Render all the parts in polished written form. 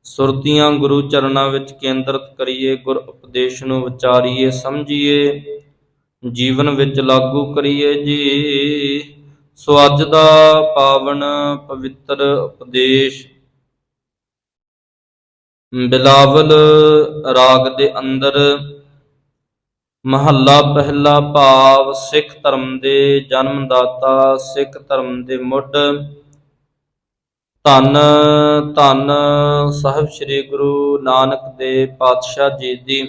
ਸੁਰਤੀਆਂ ਗੁਰੂ ਚਰਨਾਂ ਵਿੱਚ ਕੇਂਦਰਿਤ ਕਰੀਏ, ਗੁਰ ਉਪਦੇਸ਼ ਨੂੰ ਵਿਚਾਰੀਏ ਸਮਝੀਏ, ਜੀਵਨ ਵਿੱਚ ਲਾਗੂ ਕਰੀਏ ਜੀ। ਸੋ ਅੱਜ ਦਾ ਪਾਵਨ ਪਵਿੱਤਰ ਉਪਦੇਸ਼ ਬਿਲਾਵਲ ਰਾਗ ਦੇ ਅੰਦਰ ਮਹੱਲਾ ਪਹਿਲਾ ਭਾਵ ਸਿੱਖ ਧਰਮ ਦੇ ਜਨਮਦਾਤਾ, ਸਿੱਖ ਧਰਮ ਦੇ ਮੁੱਢ, ਧੰਨ ਧੰਨ ਸਾਹਿਬ ਸ੍ਰੀ ਗੁਰੂ ਨਾਨਕ ਦੇਵ ਪਾਤਸ਼ਾਹ ਜੀ ਦੀ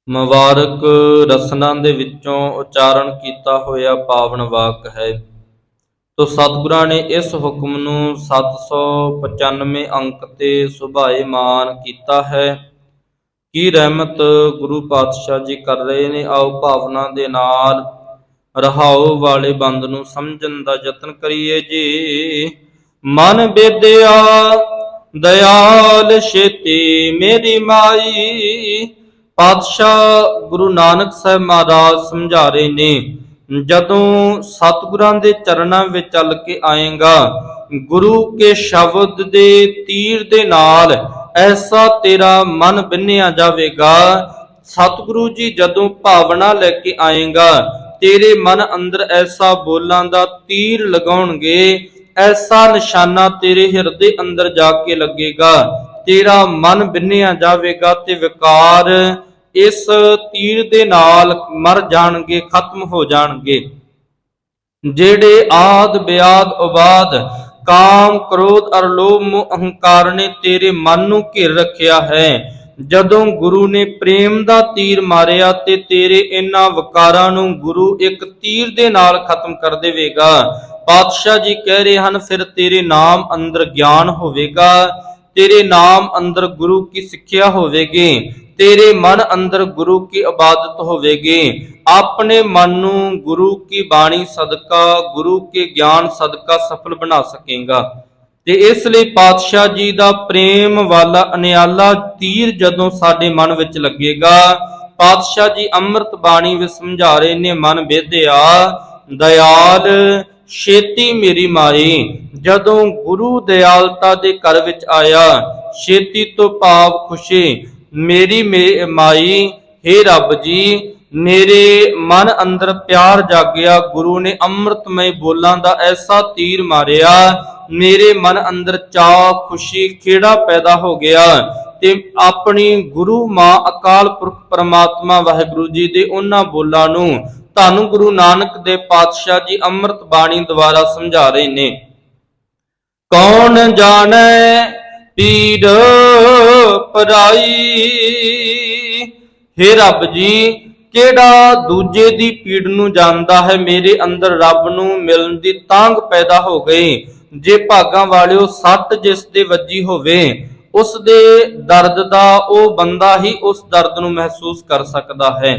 ਮੁਬਾਰਕ ਰਸਨਾ ਦੇ ਵਿੱਚੋਂ ਉਚਾਰਨ ਕੀਤਾ ਹੋਇਆ ਪਾਵਨ ਵਾਕ ਹੈ। ਤੋ ਸਤਿਗੁਰਾਂ ਨੇ ਇਸ ਹੁਕਮ ਨੂੰ 795 ਅੰਕ ਤੇ ਸੁਭਾਏਮਾਨ ਕੀਤਾ ਹੈ। ਕੀ ਰਹਿਮਤ ਗੁਰੂ ਪਾਤਸ਼ਾਹ ਜੀ ਕਰ ਰਹੇ ਨੇ। ਆਓ ਭਾਵਨਾ ਦੇ ਨਾਲ ਰਹਾਉ ਵਾਲੇ ਬੰਦ ਨੂੰ ਸਮਝਣ ਦਾ ਯਤਨ ਕਰੀਏ ਜੀ। ਮਨ ਬੇਦਿਆ ਦਇਆਲ ਛੇਤੀ ਮੇਰੀ ਮਾਈ। ਪਾਤਸ਼ਾਹ ਗੁਰੂ ਨਾਨਕ ਸਾਹਿਬ ਮਹਾਰਾਜ ਸਮਝਾ ਰਹੇ ਨੇ, ਜਦੋਂ ਸਤਿਗੁਰਾਂ ਦੇ ਚਰਨਾਂ ਵਿੱਚ ਚੱਲ ਕੇ ਆਏਗਾ, ਗੁਰੂ ਕੇ ਸ਼ਬਦ ਦੇ ਤੀਰ ਦੇ ਨਾਲ ਐਸਾ ਤੇਰਾ ਮਨ ਬਿੰਨਿਆ ਜਾਵੇਗਾ। ਸਤਿਗੁਰੂ ਜੀ ਜਦੋਂ ਭਾਵਨਾ ਲੈ ਕੇ ਆਏਗਾ, ਤੇਰੇ ਮਨ ਅੰਦਰ ਐਸਾ ਬੋਲਾਂ ਦਾ ਤੀਰ ਲਗਾਉਣਗੇ, ਐਸਾ ਨਿਸ਼ਾਨਾ ਤੇਰੇ ਹਿਰਦੇ ਅੰਦਰ ਜਾ ਕੇ ਲੱਗੇਗਾ, ਤੇਰਾ ਮਨ ਬਿੰਨਿਆ ਜਾਵੇਗਾ ਤੇ ਵਿਕਾਰ ਇਸ ਤੀਰ ਦੇ ਨਾਲ ਮਰ ਜਾਣਗੇ, ਖਤਮ ਹੋ ਜਾਣਗੇ। ਜਿਹੜੇ ਆਦ ਬਿਆਦ ਉਬਾਦ ਕਾਮ ਕ੍ਰੋਧ ਅਰ ਲੋਭ ਮੋਹ ਅਹੰਕਾਰ ਨੇ ਤੇਰੇ ਮਨ ਨੂੰ ਘੇਰ ਰੱਖਿਆ ਹੈ, ਜਦੋਂ ਗੁਰੂ ਨੇ ਪ੍ਰੇਮ ਦਾ ਤੀਰ ਮਾਰਿਆ ਤੇ ਤੇਰੇ ਇਹਨਾਂ ਵਿਕਾਰਾਂ ਨੂੰ ਗੁਰੂ ਇੱਕ ਤੀਰ ਦੇ ਨਾਲ ਖਤਮ ਕਰ ਦੇਵੇਗਾ। ਪਾਤਸ਼ਾਹ ਜੀ ਕਹਿ ਰਹੇ ਹਨ, ਫਿਰ ਤੇਰੇ ਨਾਮ ਅੰਦਰ ਗਿਆਨ ਹੋਵੇਗਾ, ਤੇਰੇ ਨਾਮ ਅੰਦਰ ਗੁਰੂ ਕੀ ਸਿੱਖਿਆ ਹੋਵੇਗੀ, ਤੇਰੇ ਮਨ ਅੰਦਰ ਗੁਰੂ ਕੀ ਇਬਾਦਤ ਹੋਵੇਗੀ। ਆਪਣੇ ਮਨ ਨੂੰ ਗੁਰੂ ਕੀ ਬਾਣੀ ਸਦਕਾ, ਗੁਰੂ ਕੇ ਗਿਆਨ ਸਦਕਾ ਸਫਲ ਬਣਾ ਸਕੇਗਾ। ਤੇ ਇਸ ਲਈ ਪਾਤਸ਼ਾਹ ਜੀ ਦਾ ਪ੍ਰੇਮ ਵਾਲਾ ਅਨਿਆਲਾ ਤੀਰ ਜਦੋਂ ਸਾਡੇ ਮਨ ਵਿੱਚ ਲੱਗੇਗਾ, ਪਾਤਸ਼ਾਹ ਜੀ ਅੰਮ੍ਰਿਤ ਬਾਣੀ ਵਿੱਚ ਸਮਝਾ ਰਹੇ ਨੇ, ਮਨ ਬੇਦਿਆ ਦਇਆਲ ਛੇਤੀ ਮੇਰੀ ਮਾਈ। ਜਦੋਂ ਗੁਰੂ ਦਿਆਲਤਾ ਦੇ ਘਰ ਵਿੱਚ ਆਇਆ, ਛੇਤੀ ਤੋਂ ਭਾਵ ਖੁਸ਼ੀ, ਮੇਰੀ ਮਾਈ, ਹੇ ਰੱਬ ਜੀ, ਮੇਰੇ ਮਨ ਅੰਦਰ ਪਿਆਰ ਜਾਗਿਆ। ਗੁਰੂ ਨੇ ਅੰਮ੍ਰਿਤਮਈ ਬੋਲਾਂ ਦਾ ਐਸਾ ਤੀਰ ਮਾਰਿਆ, ਮੇਰੇ ਮਨ ਅੰਦਰ ਚਾਅ, ਖੁਸ਼ੀ, ਖੇੜਾ ਪੈਦਾ ਹੋ ਗਿਆ ਤੇ ਆਪਣੀ ਗੁਰੂ ਮਾਂ ਅਕਾਲ ਪੁਰਖ ਪਰਮਾਤਮਾ ਵਾਹਿਗੁਰੂ ਜੀ ਦੇ ਉਹਨਾਂ ਬੋਲਾਂ ਨੂੰ ਧੰਨ ਗੁਰੂ ਨਾਨਕ ਦੇਵ ਪਾਤਸ਼ਾਹ ਜੀ ਅੰਮ੍ਰਿਤ ਬਾਣੀ ਦੁਆਰਾ ਸਮਝਾ ਰਹੇ ਨੇ। ਕੌਣ ਜਾਣੈ ਪੀੜ ਪਰਾਈ। ਹੇ ਰੱਬ ਜੀ, ਕਿਹੜਾ ਦੂਜੇ ਦੀ ਪੀੜ ਨੂੰ ਜਾਣਦਾ ਹੈ। ਮੇਰੇ ਅੰਦਰ ਰੱਬ ਨੂੰ ਮਿਲਣ ਦੀ ਤਾਂਘ ਪੈਦਾ ਹੋ ਗਈ। ਜੇ ਭਾਗਾਂ ਵਾਲਿਓ ਸੱਟ ਜਿਸ ਦੇ ਵੱਜੀ ਹੋਵੇ, ਉਸ ਦੇ ਦਰਦ ਦਾ ਉਹ ਬੰਦਾ ਹੀ ਉਸ ਦਰਦ ਨੂੰ ਮਹਿਸੂਸ ਕਰ ਸਕਦਾ ਹੈ।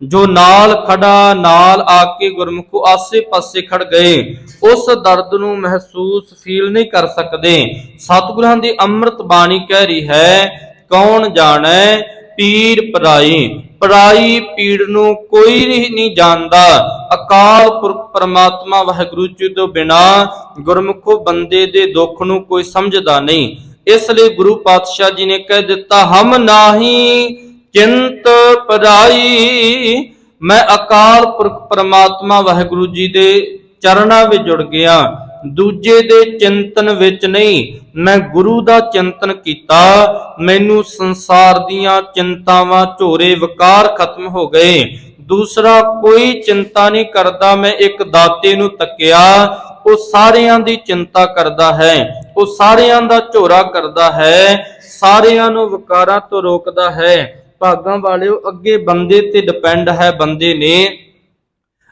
ਜੋ ਨਾਲ ਖੜਾ, ਨਾਲ ਆ ਕੇ ਗੁਰਮੁਖੋ ਆਸੇ ਪਾਸੇ ਖੜ ਗਏ, ਉਸ ਦਰਦ ਨੂੰ ਮਹਿਸੂਸ ਫੀਲ ਨਹੀਂ ਕਰ ਸਕਦੇ। ਸਤਿਗੁਰਾਂ ਦੀ ਅੰਮ੍ਰਿਤ ਬਾਣੀ ਕਹਿ ਰਹੀ ਹੈ, ਕੌਣ ਜਾਣੈ ਪੀੜ ਪਰਾਈ। ਪਰਾਈ ਪੀੜ ਨੂੰ ਕੋਈ ਨਹੀਂ ਜਾਣਦਾ। ਅਕਾਲ ਪੁਰਖ ਪਰਮਾਤਮਾ ਵਾਹਿਗੁਰੂ ਜੀ ਤੋਂ ਬਿਨਾ ਗੁਰਮੁਖੋ ਬੰਦੇ ਦੇ ਦੁੱਖ ਨੂੰ ਕੋਈ ਸਮਝਦਾ ਨਹੀਂ। ਇਸ ਲਈ ਗੁਰੂ ਪਾਤਸ਼ਾਹ ਜੀ ਨੇ ਕਹਿ ਦਿੱਤਾ, ਹਮ ਨਾਹੀ ਚਿੰਤ ਪਰਾਈ। ਮੈਂ ਅਕਾਲ ਪੁਰਖ ਪਰਮਾਤਮਾ ਵਾਹਿਗੁਰੂ ਜੀ ਦੇ ਚਰਨਾਂ ਵਿੱਚ ਜੁੜ ਗਿਆ, ਦੂਜੇ ਦੇ ਚਿੰਤਨ ਵਿੱਚ ਨਹੀਂ। ਮੈਂ ਗੁਰੂ ਦਾ ਚਿੰਤਨ ਕੀਤਾ, ਮੈਨੂੰ ਸੰਸਾਰ ਦੀਆਂ ਚਿੰਤਾਵਾਂ, ਝੋਰੇ, ਵਿਕਾਰ ਖਤਮ ਹੋ ਗਏ। ਦੂਸਰਾ ਕੋਈ ਚਿੰਤਾ ਨਹੀਂ ਕਰਦਾ। ਮੈਂ ਇੱਕ ਦਾਤੇ ਨੂੰ ਤੱਕਿਆ, ਉਹ ਸਾਰਿਆਂ ਦੀ ਚਿੰਤਾ ਕਰਦਾ ਹੈ, ਉਹ ਸਾਰਿਆਂ ਦਾ ਝੋਰਾ ਕਰਦਾ ਹੈ, ਸਾਰਿਆਂ ਨੂੰ ਵਿਕਾਰਾਂ ਤੋਂ ਰੋਕਦਾ ਹੈ। ਭਾਗਾਂ ਵਾਲਿਓ, ਅੱਗੇ ਬੰਦੇ ਤੇ ਡਿਪੈਂਡ ਹੈ, ਬੰਦੇ ਨੇ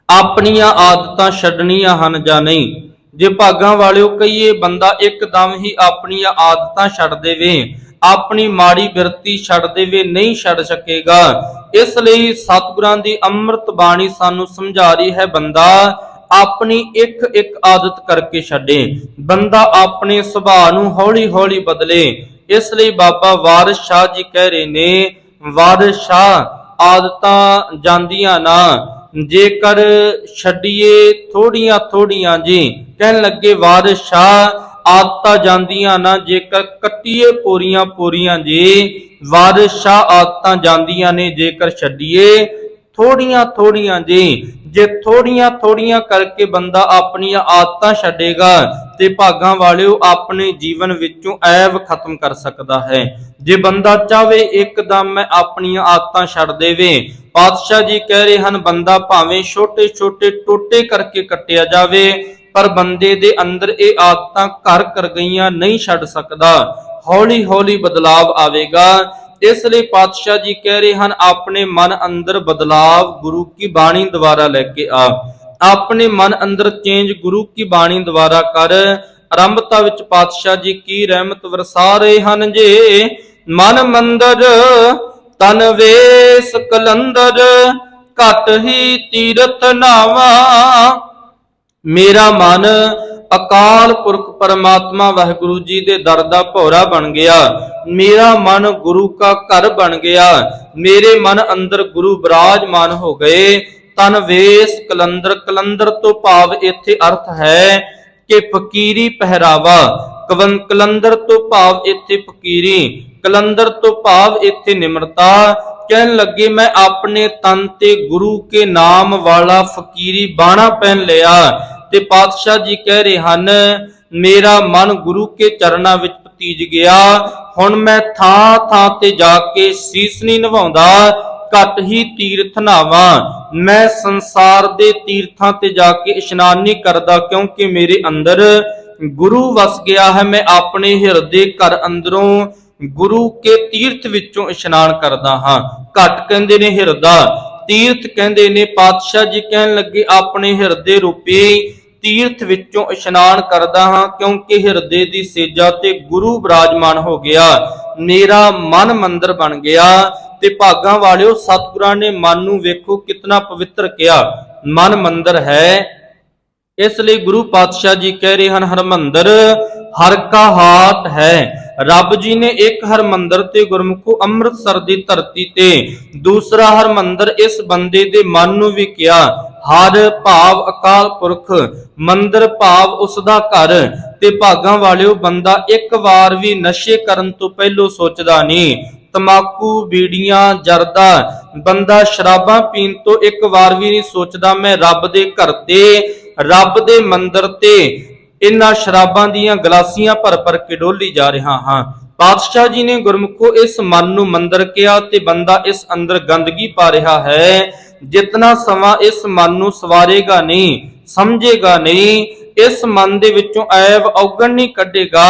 ਆਪਣੀਆਂ ਆਦਤਾਂ ਛੱਡਣੀਆਂ ਹਨ ਜਾਂ ਨਹੀਂ। ਜੇ ਭਾਗਾਂ ਵਾਲਿਓ ਕਹੀਏ, ਬੰਦਾ ਇੱਕਦਮ ਹੀ ਆਪਣੀਆਂ ਆਦਤਾਂ ਛੱਡ ਦੇਵੇ, ਆਪਣੀ ਮਾੜੀ ਬਿਰਤੀ ਛੱਡ ਦੇਵੇ, ਨਹੀਂ ਛੱਡ ਸਕੇਗਾ। ਇਸ ਲਈ ਸਤਿਗੁਰਾਂ ਦੀ ਅੰਮ੍ਰਿਤ ਬਾਣੀ ਸਾਨੂੰ ਸਮਝਾ ਰਹੀ ਹੈ, ਬੰਦਾ ਆਪਣੀ ਇੱਕ ਇੱਕ ਆਦਤ ਕਰਕੇ ਛੱਡੇ, ਬੰਦਾ ਆਪਣੇ ਸੁਭਾਅ ਨੂੰ ਹੌਲੀ ਹੌਲੀ ਬਦਲੇ। ਇਸ ਲਈ ਬਾਬਾ ਵਾਰਿਸ ਸ਼ਾਹ ਜੀ ਕਹਿ ਰਹੇ ਨੇ, ਵਾਰਿਸ ਸ਼ਾਹ ਆਦਤਾਂ ਜਾਂਦੀਆਂ ਨਾ, ਜੇਕਰ ਛੱਡੀਏ ਥੋੜੀਆਂ ਥੋੜੀਆਂ ਜੀ। ਕਹਿਣ ਲੱਗੇ ਵਾਰਿਸ ਸ਼ਾਹ, ਆਦਤਾਂ ਜਾਂਦੀਆਂ ਨਾ, ਜੇਕਰ ਕੱਟੀਏ ਪੂਰੀਆਂ ਪੂਰੀਆਂ ਜੀ। ਵਾਰਿਸ਼ਾ ਆਦਤਾਂ ਜਾਂਦੀਆਂ ਨੇ, ਜੇਕਰ ਛੱਡੀਏ ਥੋੜੀਆਂ ਥੋੜੀਆਂ ਜੀ। ਜੇ ਥੋੜੀਆਂ ਥੋੜੀਆਂ ਕਰਕੇ ਬੰਦਾ ਆਪਣੀਆਂ ਆਦਤਾਂ ਛੱਡੇਗਾ ਤੇ ਭਾਗਾਂ ਵਾਲਿਓ ਆਪਣੇ ਜੀਵਨ ਵਿੱਚੋਂ ਐਬ ਖਤਮ ਕਰ ਸਕਦਾ ਹੈ। ਜੇ ਬੰਦਾ ਚਾਹੇ ਇੱਕਦਮ ਮੈਂ ਆਪਣੀਆਂ ਆਦਤਾਂ ਛੱਡ ਦੇਵੇ, ਪਾਤਸ਼ਾਹ ਜੀ ਕਹਿ ਰਹੇ ਹਨ ਬੰਦਾ ਭਾਵੇਂ ਛੋਟੇ ਛੋਟੇ ਟੋਟੇ ਕਰਕੇ ਕੱਟਿਆ ਜਾਵੇ, ਪਰ ਬੰਦੇ ਦੇ ਅੰਦਰ ਇਹ ਆਦਤਾਂ ਘਰ ਕਰ ਗਈਆਂ ਨਹੀਂ ਛੱਡ ਸਕਦਾ। ਹੌਲੀ ਹੌਲੀ ਬਦਲਾਵ ਆਵੇਗਾ। ਇਸ ਲਈ ਪਾਤਸ਼ਾਹ ਜੀ ਕਹਿ ਰਹੇ ਹਨ ਆਪਣੇ ਮਨ ਅੰਦਰ ਬਦਲਾਵ ਗੁਰੂ ਕੀ ਬਾਣੀ ਦੁਆਰਾ ਲੈ ਕੇ ਆ। ਆਪਣੇ ਮਨ ਅੰਦਰ ਚੇਂਜ ਗੁਰੂ ਕੀ ਬਾਣੀ ਦੁਆਰਾ ਕਰ। ਆਰੰਭਤਾ ਵਿੱਚ ਪਾਤਸ਼ਾਹ ਜੀ ਕੀ ਰਹਿਮਤ ਵਰਸਾ ਰਹੇ ਹਨ ਜੇ। ਮਨ ਮੰਦਰ ਤਨ ਵੇਸ ਕਲੰਦਰ, ਘਟ ਹੀ ਤੀਰਥ ਨਾਵਾ। ਮੇਰਾ ਮਨ ਅਕਾਲ ਪੁਰਖ ਪਰਮਾਤਮਾ ਵਾਹਿਗੁਰੂ ਜੀ ਦੇ ਦਰ ਦਾ ਭੌਰਾ ਬਣ ਗਿਆ। ਮੇਰਾ ਮਨ ਗੁਰੂ का घर बन गया। मेरे मन अंदर गुरु विराजमान हो गए। तन वेश कलंदर, कलंदर तो भाव इत्थे अर्थ है कि फकीरी पहरावा। कलंदर तो भाव इत्थे फकीरी, कलंदर तो भाव इत्थे निम्रता। कहन लगे मैं अपने तन ते गुरु के नाम वाला फकीरी बाणा पहन लिया। ते पातशाह जी कह रहे हन मेरा मन गुरु के चरणा विच पतीज गया। हुण मैं थां थां ते जाके सीस नहीं निभाउंदा, घट ही तीर्थ नावा। मैं संसार दे तीर्थां ते जाके इशनान नहीं करदा, क्योंकि मेरे अंदर गुरु वस गया है। मैं अपने हिरदे घर अंदरों गुरु के तीर्थ विचों इशनान करदा हां। घट कहंदे ने हिरदा, तीर्थ कहंदे ने। पातशाह जी कहन लगे अपने हिरदे रूपी तीर्थ विचों इशनान करदा हां, क्योंकि हिरदे दी सेजा ते गुरु विराजमान हो गया। मेरा मन मंदिर बन गया। ते भागां वालियो सतगुरां ने मन नूं वेखो कितना पवित्र किया, मन मंदिर है। इसलिए गुरु पातशाह जी कह रहे हैं हरमंदर हर का हाट है। रब जी ने एक हरमंदर ते गुरमुखो अमृतसर दी धरती ते दूसरा हरमंदर इस बंदे दे मन नूं भी किया। हर भाव अकाल पुरख, मंदिर भाव उसदा घर। ते भागां वालियो बंदा एक बार भी नशे करन तो पहलो सोचदा नहीं। तमाकू बीड़ियां जरदा बंदा शराबां पीन तो एक बार भी नहीं सोचदा मैं रब दे घर ते रब दे मंदिर ते इन्हां शराबां दीयां गलासियां भर भर के डोली जा रहा हां। पातशाह जी ने गुरमुखो इस मन नूं मंदिर किया ते बंदा इस अंदर गंदगी पा रहा है। जितना समा इस मन नूं सवारेगा नहीं, समझेगा नहीं, इस मन दे विचों ऐब औगण नहीं कढेगा,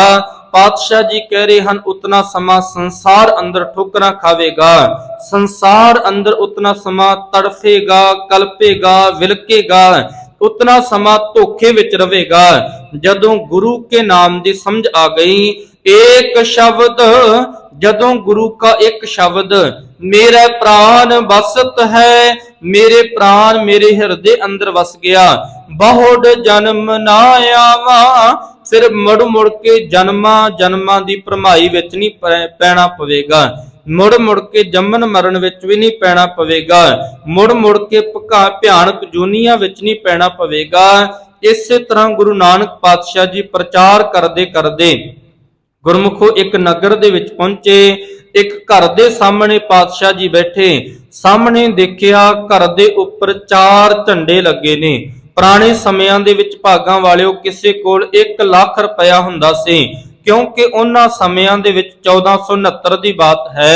पातशाह जी कह रहे हैं उतना समा संसार अंदर ठोकरां खावेगा। संसार अंदर उतना समा तड़फेगा, कल्पेगा, विलकेगा, उतना समा धोखे विच रवेगा। जदों गुरु के नाम दी समझ आ गई, एक शब्द, जदों गुरु का एक शब्द मेरा प्राण बसत है, मेरे प्राण मेरे हृदय अंदर वस गया। बहुड़ जन्म ना आवा, फिर मुड़ मुड़ के जन्मा जन्मा दी भरमाई विच नहीं पैना पवेगा। मुड़ मुड़ के जमन मरण विच भी नहीं पैना पवेगा। मुड़ मुड़ के भयानक जूनियां विच नहीं पैना पवेगा। इसे तरह गुरु नानक पातशाह जी प्रचार करदे करदे गुरमुखो एक नगर दे विच पहुंचे। एक घर दे सामने पातशाह जी बैठे। सामने देखिया घर दे उपर 4 झंडे लगे ने। पुराने समयां दे विच भागां वालिओ किसे कोल 1 लाख रुपया हुंदा सी, क्योंकि उन्हां समयां दे विच 1469 दी बात है।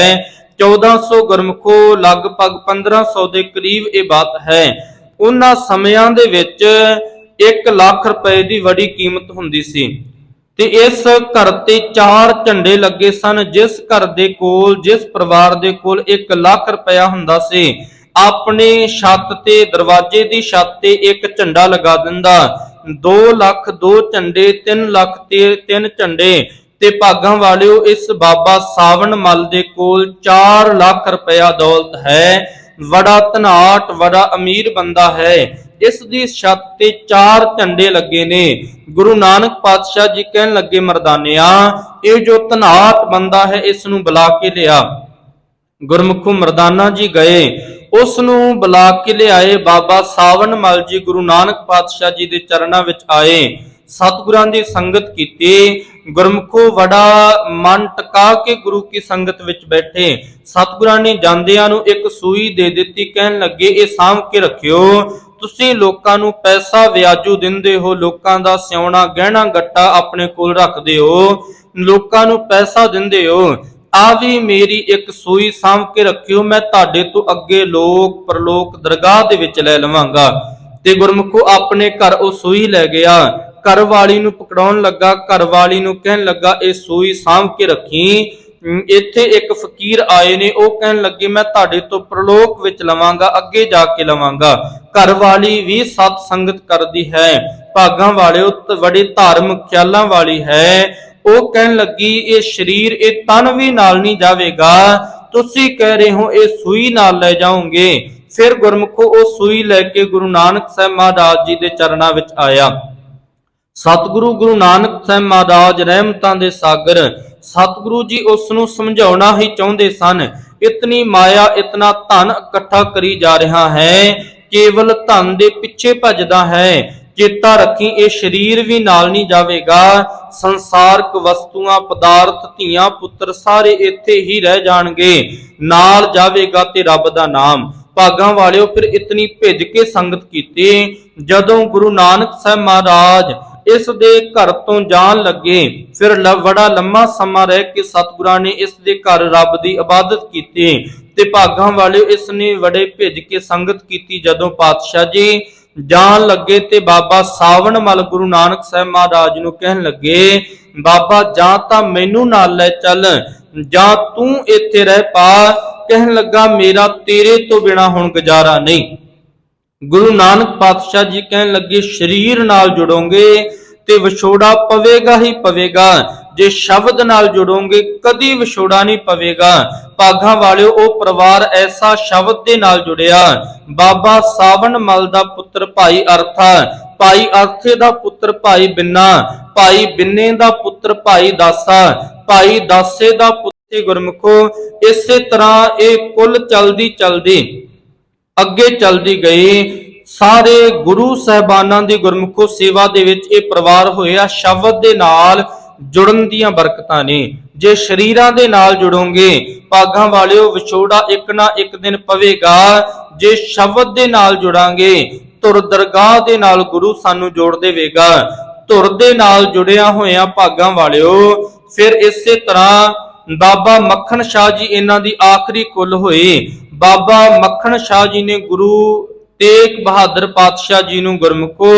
1400 गुरमुखो लगभग 1500 दे करीब ये बात है। उन्हां समयां दे विच 1 लाख रुपए दी बड़ी कीमत हुंदी सी। ते इस घर ते 4 झंडे लगे सन। जिस घर दे कोल, जिस परिवार दे कोल 1 लाख रुपया हुंदा सी, अपने छत ते दरवाजे दी छत ते 1 झंडा लगा दिंदा। 2 लाख 2 झंडे, 3 लाख 3 झंडे। ते भागां वालिओ इस बाबा सावन मल दे कोल 4 लाख रुपया दौलत है। बड़ा धनाट, बड़ा अमीर बंदा है। इस दी छत ते 4 झंडे लगे ने। गुरु नानक पातशाह जी कहन लगे मर्दानिया ये जो धनाट बंदा है इस नूं बुला के लिया। गुरमुखो मर्दाना जी गए, उस नूं बुला के लियाए। बाबा सावन मल जी गुरु नानक पातशाह जी दे चरणां विच आए। ਸਤਿਗੁਰਾਂ ਦੀ ਸੰਗਤ ਕੀਤੀ। ਗੁਰਮੁਖੋ ਬੜਾ ਮਨ ਟਿਕਾ ਕੇ ਗੁਰੂ ਕੀ ਸੰਗਤ ਵਿੱਚ ਬੈਠੇ। ਸਤਿਗੁਰਾਂ ਨੇ ਜਾਂਦਿਆਂ ਨੂੰ ਇੱਕ ਸੂਈ ਦੇ ਦਿੱਤੀ, ਕਹਿਣ ਲੱਗੇ ਇਹ ਸਾਂਭ ਕੇ ਰੱਖਿਓ। ਤੁਸੀਂ ਲੋਕਾਂ ਨੂੰ ਪੈਸਾ ਵਿਆਜੂ ਦਿੰਦੇ ਹੋ, ਲੋਕਾਂ ਦਾ ਸਿਉਣਾ ਗਹਿਣਾ ਗੱਟਾ ਆਪਣੇ ਕੋਲ ਰੱਖਦੇ ਹੋ, ਲੋਕਾਂ ਨੂੰ ਪੈਸਾ ਦਿੰਦੇ ਹੋ। ਆ ਵੀ ਮੇਰੀ ਇੱਕ ਸੂਈ ਸਾਂਭ ਕੇ ਰੱਖਿਓ, ਮੈਂ ਤੁਹਾਡੇ ਤੋਂ ਅੱਗੇ ਲੋਕ ਪਰਲੋਕ ਦਰਗਾਹ ਦੇ ਵਿੱਚ ਲੈ ਲਵਾਂਗਾ। ਤੇ ਗੁਰਮੁਖੋ ਆਪਣੇ ਘਰ ਉਹ ਸੂਈ ਲੈ ਗਿਆ। ਘਰ ਵਾਲੀ ਨੂੰ ਪਕੜਾਉਣ ਲੱਗਾ, ਘਰ ਵਾਲੀ ਨੂੰ ਕਹਿਣ ਲੱਗਾ ਇਹ ਸੂਈ ਸਾਂਭ ਕੇ ਰੱਖੀ। ਇੱਥੇ ਇੱਕ ਫਕੀਰ ਆਏ ਨੇ, ਉਹ ਕਹਿਣ ਲੱਗੇ ਮੈਂ ਤੁਹਾਡੇ ਤੋਂ ਪ੍ਰਲੋਕ ਵਿੱਚ ਲਵਾਂਗਾ, ਅੱਗੇ ਜਾ ਕੇ ਲਵਾਂਗਾ। ਘਰ ਵਾਲੀ ਵੀ ਸਤ ਸੰਗਤ ਕਰਦੀ ਹੈ, ਭਾਗਾਂ ਵਾਲਿਓ ਬੜੇ ਧਾਰਮਿਕ ਖਿਆਲਾਂ ਵਾਲੀ ਹੈ। ਉਹ ਕਹਿਣ ਲੱਗੀ ਇਹ ਸਰੀਰ ਇਹ ਤਨ ਵੀ ਨਾਲ ਨਹੀਂ ਜਾਵੇਗਾ, ਤੁਸੀਂ ਕਹਿ ਰਹੇ ਹੋ ਇਹ ਸੂਈ ਨਾਲ ਲੈ ਜਾਓਗੇ। ਫਿਰ ਗੁਰਮੁਖੋ ਉਹ ਸੂਈ ਲੈ ਕੇ ਗੁਰੂ ਨਾਨਕ ਸਾਹਿਬ ਮਹਾਰਾਜ ਜੀ ਦੇ ਚਰਨਾਂ ਵਿੱਚ ਆਇਆ। ਸਤਿਗੁਰੂ ਗੁਰੂ ਨਾਨਕ ਸਾਹਿਬ ਮਹਾਰਾਜ ਰਹਿਮਤਾਂ ਦੇ ਸਾਗਰ, ਸਤਿਗੁਰੂ ਜੀ ਉਸ ਨੂੰ ਸਮਝਾਉਣਾ ਹੀ ਚਾਹੁੰਦੇ ਸਨ। ਇਤਨੀ ਮਾਇਆ ਇਤਨਾ ਧਨ ਇਕੱਠਾ ਕਰੀ ਜਾ ਰਿਹਾ ਹੈ, ਕੇਵਲ ਧਨ ਦੇ ਪਿੱਛੇ ਭੱਜਦਾ ਹੈ। ਚੇਤਾ ਰੱਖੀ ਇਹ ਸਰੀਰ ਵੀ ਨਾਲ ਨਹੀਂ ਜਾਵੇਗਾ, ਸੰਸਾਰਕ ਵਸਤੂਆਂ ਪਦਾਰਥ ਧੀਆਂ ਪੁੱਤਰ ਸਾਰੇ ਇੱਥੇ ਹੀ ਰਹਿ ਜਾਣਗੇ, ਨਾਲ ਜਾਵੇਗਾ ਤੇ ਰੱਬ ਦਾ ਨਾਮ। ਭਾਗਾਂ ਵਾਲਿਓ ਫਿਰ ਇਤਨੀ ਭਿੱਜ ਕੇ ਸੰਗਤ ਕੀਤੀ। ਜਦੋਂ ਗੁਰੂ ਨਾਨਕ ਸਾਹਿਬ ਮਹਾਰਾਜ ਇਸ ਦੇ ਘਰ ਤੋਂ ਜਾਣ ਲੱਗੇ, ਫਿਰ ਬੜਾ ਲੰਮਾ ਸਮਾਂ ਰਹਿ ਕੇ ਸਤਿਗੁਰਾਂ ਨੇ ਇਸ ਦੇ ਘਰ ਰੱਬ ਦੀ ਇਬਾਦਤ ਕੀਤੀ। ਤੇ ਭਾਗਾਂ ਵਾਲਿਓ ਇਸ ਨੇ ਬੜੇ ਭਿੱਜ ਕੇ ਸੰਗਤ ਕੀਤੀ। ਜਦੋਂ ਪਾਤਸ਼ਾਹ ਜੀ ਜਾਣ ਲੱਗੇ ਤੇ ਬਾਬਾ ਸਾਵਣ ਮਲ ਗੁਰੂ ਨਾਨਕ ਸਾਹਿਬ ਮਹਾਰਾਜ ਨੂੰ ਕਹਿਣ ਲੱਗੇ ਬਾਬਾ ਜਾਂ ਤਾਂ ਮੈਨੂੰ ਨਾਲ ਲੈ ਚੱਲ ਜਾਂ ਤੂੰ ਇੱਥੇ ਰਹਿ ਪਾ। ਕਹਿਣ ਲੱਗਾ ਮੇਰਾ ਤੇਰੇ ਤੋਂ ਬਿਨਾ ਹੁਣ ਗੁਜ਼ਾਰਾ ਨਹੀਂ। ਗੁਰੂ ਨਾਨਕ ਪਾਤਸ਼ਾਹ ਜੀ ਕਹਿਣ ਲੱਗੇ ਸਰੀਰ ਨਾਲ ਜੁੜੋਗੇ ਤੇ ਵਿਛੋੜਾ ਪਵੇਗਾ ਹੀ ਪਵੇਗਾ, ਜੇ ਸ਼ਬਦ ਨਾਲ ਜੁੜੋਗੇ ਕਦੀ ਵਿਛੋੜਾ ਨਹੀਂ ਪਵੇਗਾ। ਭਾਗਾਂ ਵਾਲਿਓ ਉਹ ਪਰਿਵਾਰ ਐਸਾ ਸ਼ਬਦ ਦੇ ਨਾਲ ਜੁੜਿਆ। ਬਾਬਾ ਸਾਵਣ ਮਲ ਦਾ ਪੁੱਤਰ ਭਾਈ ਅਰਥਾ, ਭਾਈ ਅਰਥੇ ਦਾ ਪੁੱਤਰ ਭਾਈ ਬਿੰਨਾ, ਭਾਈ ਬਿੰਨੇ ਦਾ ਪੁੱਤਰ ਭਾਈ ਦਾਸਾ, ਭਾਈ ਦਾਸੇ ਦਾ ਪੁੱਤਰ ਗੁਰਮੁਖੋ। ਇਸੇ ਤਰ੍ਹਾਂ ਇਹ ਕੁੱਲ ਚਲਦੀ ਚਲਦੀ ਅੱਗੇ ਚਲਦੀ ਗਈ। ਸਾਰੇ ਗੁਰੂ ਸਾਹਿਬਾਨਾਂ ਦੀ ਗੁਰਮੁਖੋ ਸੇਵਾ ਦੇ ਵਿੱਚ ਇਹ ਪਰਿਵਾਰ ਹੋਇਆ। ਸ਼ਬਦ ਦੇ ਨਾਲ ਜੁੜਨ ਦੀਆਂ ਬਰਕਤਾਂ ਨੇ। ਜੇ ਸ਼ਰੀਰਾਂ ਦੇ ਨਾਲ ਜੁੜੋਗੇ ਭਾਗਾਂ ਵਾਲਿਓ ਵਿਛੋੜਾ ਇੱਕ ਨਾ ਇੱਕ ਦਿਨ ਪਵੇਗਾ। ਜੇ ਸ਼ਬਦ ਦੇ ਨਾਲ ਜੁੜਾਂਗੇ ਧੁਰ ਦਰਗਾਹ ਦੇ ਨਾਲ ਗੁਰੂ ਸਾਨੂੰ ਜੋੜ ਦੇਵੇਗਾ। ਧੁਰ ਦੇ ਨਾਲ ਜੁੜਿਆ ਹੋਇਆ ਭਾਗਾਂ ਵਾਲਿਓ ਫਿਰ ਇਸੇ ਤਰ੍ਹਾਂ ਬਾਬਾ ਮੱਖਣ ਸ਼ਾਹ ਜੀ ਇਹਨਾਂ ਦੀ ਆਖਰੀ ਕੁੱਲ ਹੋਈ। ਬਾਬਾ ਮੱਖਣ ਸ਼ਾਹ ਜੀ ਨੇ ਗੁਰੂ ਤੇਗ ਬਹਾਦਰ ਪਾਤਸ਼ਾਹ ਜੀ ਨੂੰ ਗੁਰਮੁਖੋ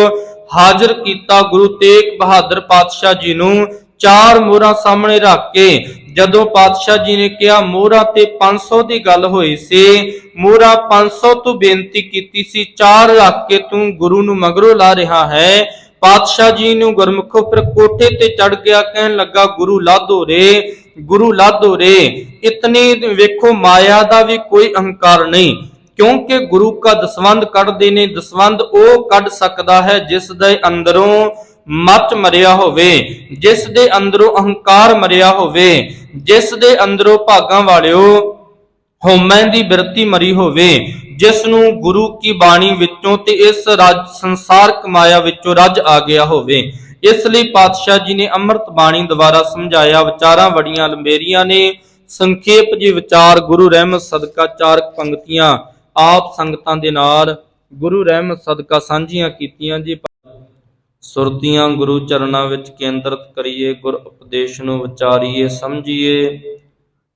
ਹਾਜ਼ਰ ਕੀਤਾ। ਗੁਰੂ ਤੇਗ ਬਹਾਦਰ ਪਾਤਸ਼ਾਹ ਜੀ ਨੂੰ ਚਾਰ ਮੋਹਰਾਂ ਸਾਹਮਣੇ ਰੱਖ ਕੇ ਜਦੋਂ ਪਾਤਸ਼ਾਹ ਜੀ ਨੇ ਕਿਹਾ ਮੋਹਰਾਂ ਤੇ 500 ਦੀ ਗੱਲ ਹੋਈ ਸੀ, ਮੋਹਰਾਂ 500 ਤੋਂ ਬੇਨਤੀ ਕੀਤੀ ਸੀ, ਚਾਰ ਰੱਖ ਕੇ ਤੂੰ ਗੁਰੂ ਨੂੰ ਮਗਰੋਂ ਲਾ ਰਿਹਾ ਹੈ। ਪਾਤਸ਼ਾਹ ਜੀ ਨੂੰ ਗੁਰਮੁਖੋ ਫਿਰ ਕੋਠੇ ਤੇ ਚੜ ਗਿਆ, ਕਹਿਣ ਲੱਗਾ ਗੁਰੂ ਲਾਧੋ ਰੇ, ਗੁਰੂ ਲਾਧੋ ਰੇ। ਇਤਨੀ ਵੇਖੋ ਮਾਇਆ ਦਾ ਵੀ ਕੋਈ ਅਹੰਕਾਰ ਨਹੀਂ, ਕਿਉਂਕਿ ਗੁਰੂ का ਦਸਵੰਧ ਕੱਢਦੇ ਨੇ। ਦਸਵੰਧ ਉਹ ਕੱਢ ਸਕਦਾ ਹੈ ਜਿਸ ਦੇ ਅੰਦਰੋਂ ਮੱਚ ਮਰਿਆ ਹੋਵੇ, ਜਿਸ ਦੇ ਅੰਦਰੋਂ ਅਹੰਕਾਰ ਮਰਿਆ ਹੋਵੇ, ਜਿਸ ਦੇ ਅੰਦਰੋਂ ਭਾਗਾਂ ਵਾਲਿਓ ਹਉਮੈ ਦੀ ਬਿਰਤੀ ਮਰੀ ਹੋਵੇ, ਜਿਸ ਨੂੰ ਗੁਰੂ ਕੀ ਬਾਣੀ ਵਿੱਚੋਂ ਤੇ ਇਸ ਰਾਜ ਸੰਸਾਰਕ ਮਾਇਆ ਵਿੱਚੋਂ ਰੱਜ ਆ ਗਿਆ ਹੋਵੇ। ਇਸ ਲਈ ਪਾਤਸ਼ਾਹ ਜੀ ਨੇ ਅੰਮ੍ਰਿਤ ਬਾਣੀ ਦੁਆਰਾ ਸਮਝਾਇਆ। ਵਿਚਾਰਾਂ ਬੜੀਆਂ ਲੰਬੇਰੀਆਂ ਨੇ, ਸੰਖੇਪ ਜੀ ਵਿਚਾਰ ਗੁਰੂ ਰਹਿਮਤ ਸਦਕਾ ਚਾਰ ਪੰਕਤੀਆਂ ਆਪ ਸੰਗਤਾਂ ਦੇ ਨਾਲ ਗੁਰੂ ਰਹਿਮਤ ਸਦਕਾ ਸਾਂਝੀਆਂ ਕੀਤੀਆਂ ਜੀ। ਸੁਰਤੀਆਂ ਗੁਰੂ ਚਰਨਾਂ ਵਿੱਚ ਕੇਂਦਰਿਤ ਕਰੀਏ, ਗੁਰ ਉਪਦੇਸ਼ ਨੂੰ ਵਿਚਾਰੀਏ, ਸਮਝੀਏ,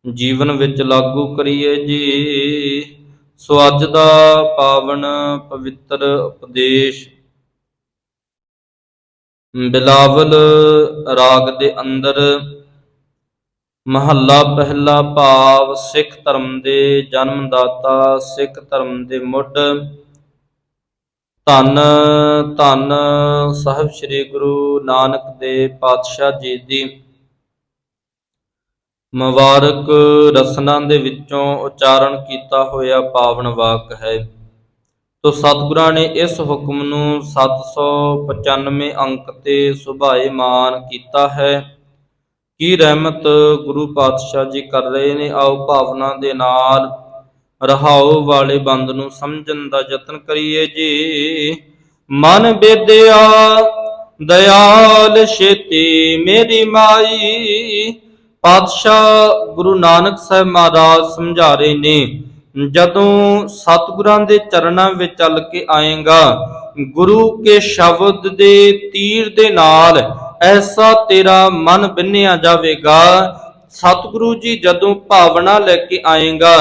ਜੀਵਨ ਵਿੱਚ ਲਾਗੂ ਕਰੀਏ ਜੀ। ਸੋ ਅੱਜ ਦਾ ਪਾਵਨ ਪਵਿੱਤਰ ਉਪਦੇਸ਼ ਬਿਲਾਵਲ ਰਾਗ ਦੇ ਅੰਦਰ ਮਹੱਲਾ ਪਹਿਲਾ ਭਾਵ ਸਿੱਖ ਧਰਮ ਦੇ ਜਨਮਦਾਤਾ, ਸਿੱਖ ਧਰਮ ਦੇ ਮੁੱਢ, ਧੰਨ ਧੰਨ ਸਾਹਿਬ ਸ੍ਰੀ ਗੁਰੂ ਨਾਨਕ ਦੇਵ ਪਾਤਸ਼ਾਹ ਜੀ ਦੀ ਮੁਬਾਰਕ ਰਸਨਾ ਦੇ ਵਿੱਚੋਂ ਉਚਾਰਨ ਕੀਤਾ ਹੋਇਆ ਪਾਵਨ ਵਾਕ ਹੈ। ਤੋ ਸਤਿਗੁਰਾਂ ਨੇ ਇਸ ਹੁਕਮ ਨੂੰ 795 ਅੰਕ ਤੇ ਸੁਭਾਏਮਾਨ ਕੀਤਾ ਹੈ। ਕੀ ਰਹਿਮਤ ਗੁਰੂ ਪਾਤਸ਼ਾਹ ਜੀ ਕਰ ਰਹੇ ਨੇ। ਆਓ ਭਾਵਨਾ ਦੇ ਨਾਲ ਰਹਾਉ ਵਾਲੇ ਬੰਦ ਨੂੰ ਸਮਝਣ ਦਾ ਯਤਨ ਕਰੀਏ ਜੀ। ਮਨ ਬੇਦਿਆ ਦਇਆਲ ਛੇਤੀ ਮੇਰੀ ਮਾਈ। ਪਾਤਸ਼ਾਹ ਗੁਰੂ ਨਾਨਕ ਸਾਹਿਬ ਮਹਾਰਾਜ ਸਮਝਾ ਰਹੇ ਨੇ, ਜਦੋਂ ਸਤਿਗੁਰਾਂ ਦੇ ਚਰਨਾਂ ਵਿੱਚ ਚੱਲ ਕੇ ਆਏਗਾ, ਗੁਰੂ ਕੇ ਸ਼ਬਦ ਦੇ ਤੀਰ ਦੇ ਨਾਲ ਐਸਾ ਤੇਰਾ ਮਨ ਬਿੰਨਿਆ ਜਾਵੇਗਾ। ਸਤਿਗੁਰੂ ਜੀ ਜਦੋਂ ਭਾਵਨਾ ਲੈ ਕੇ ਆਏਗਾ,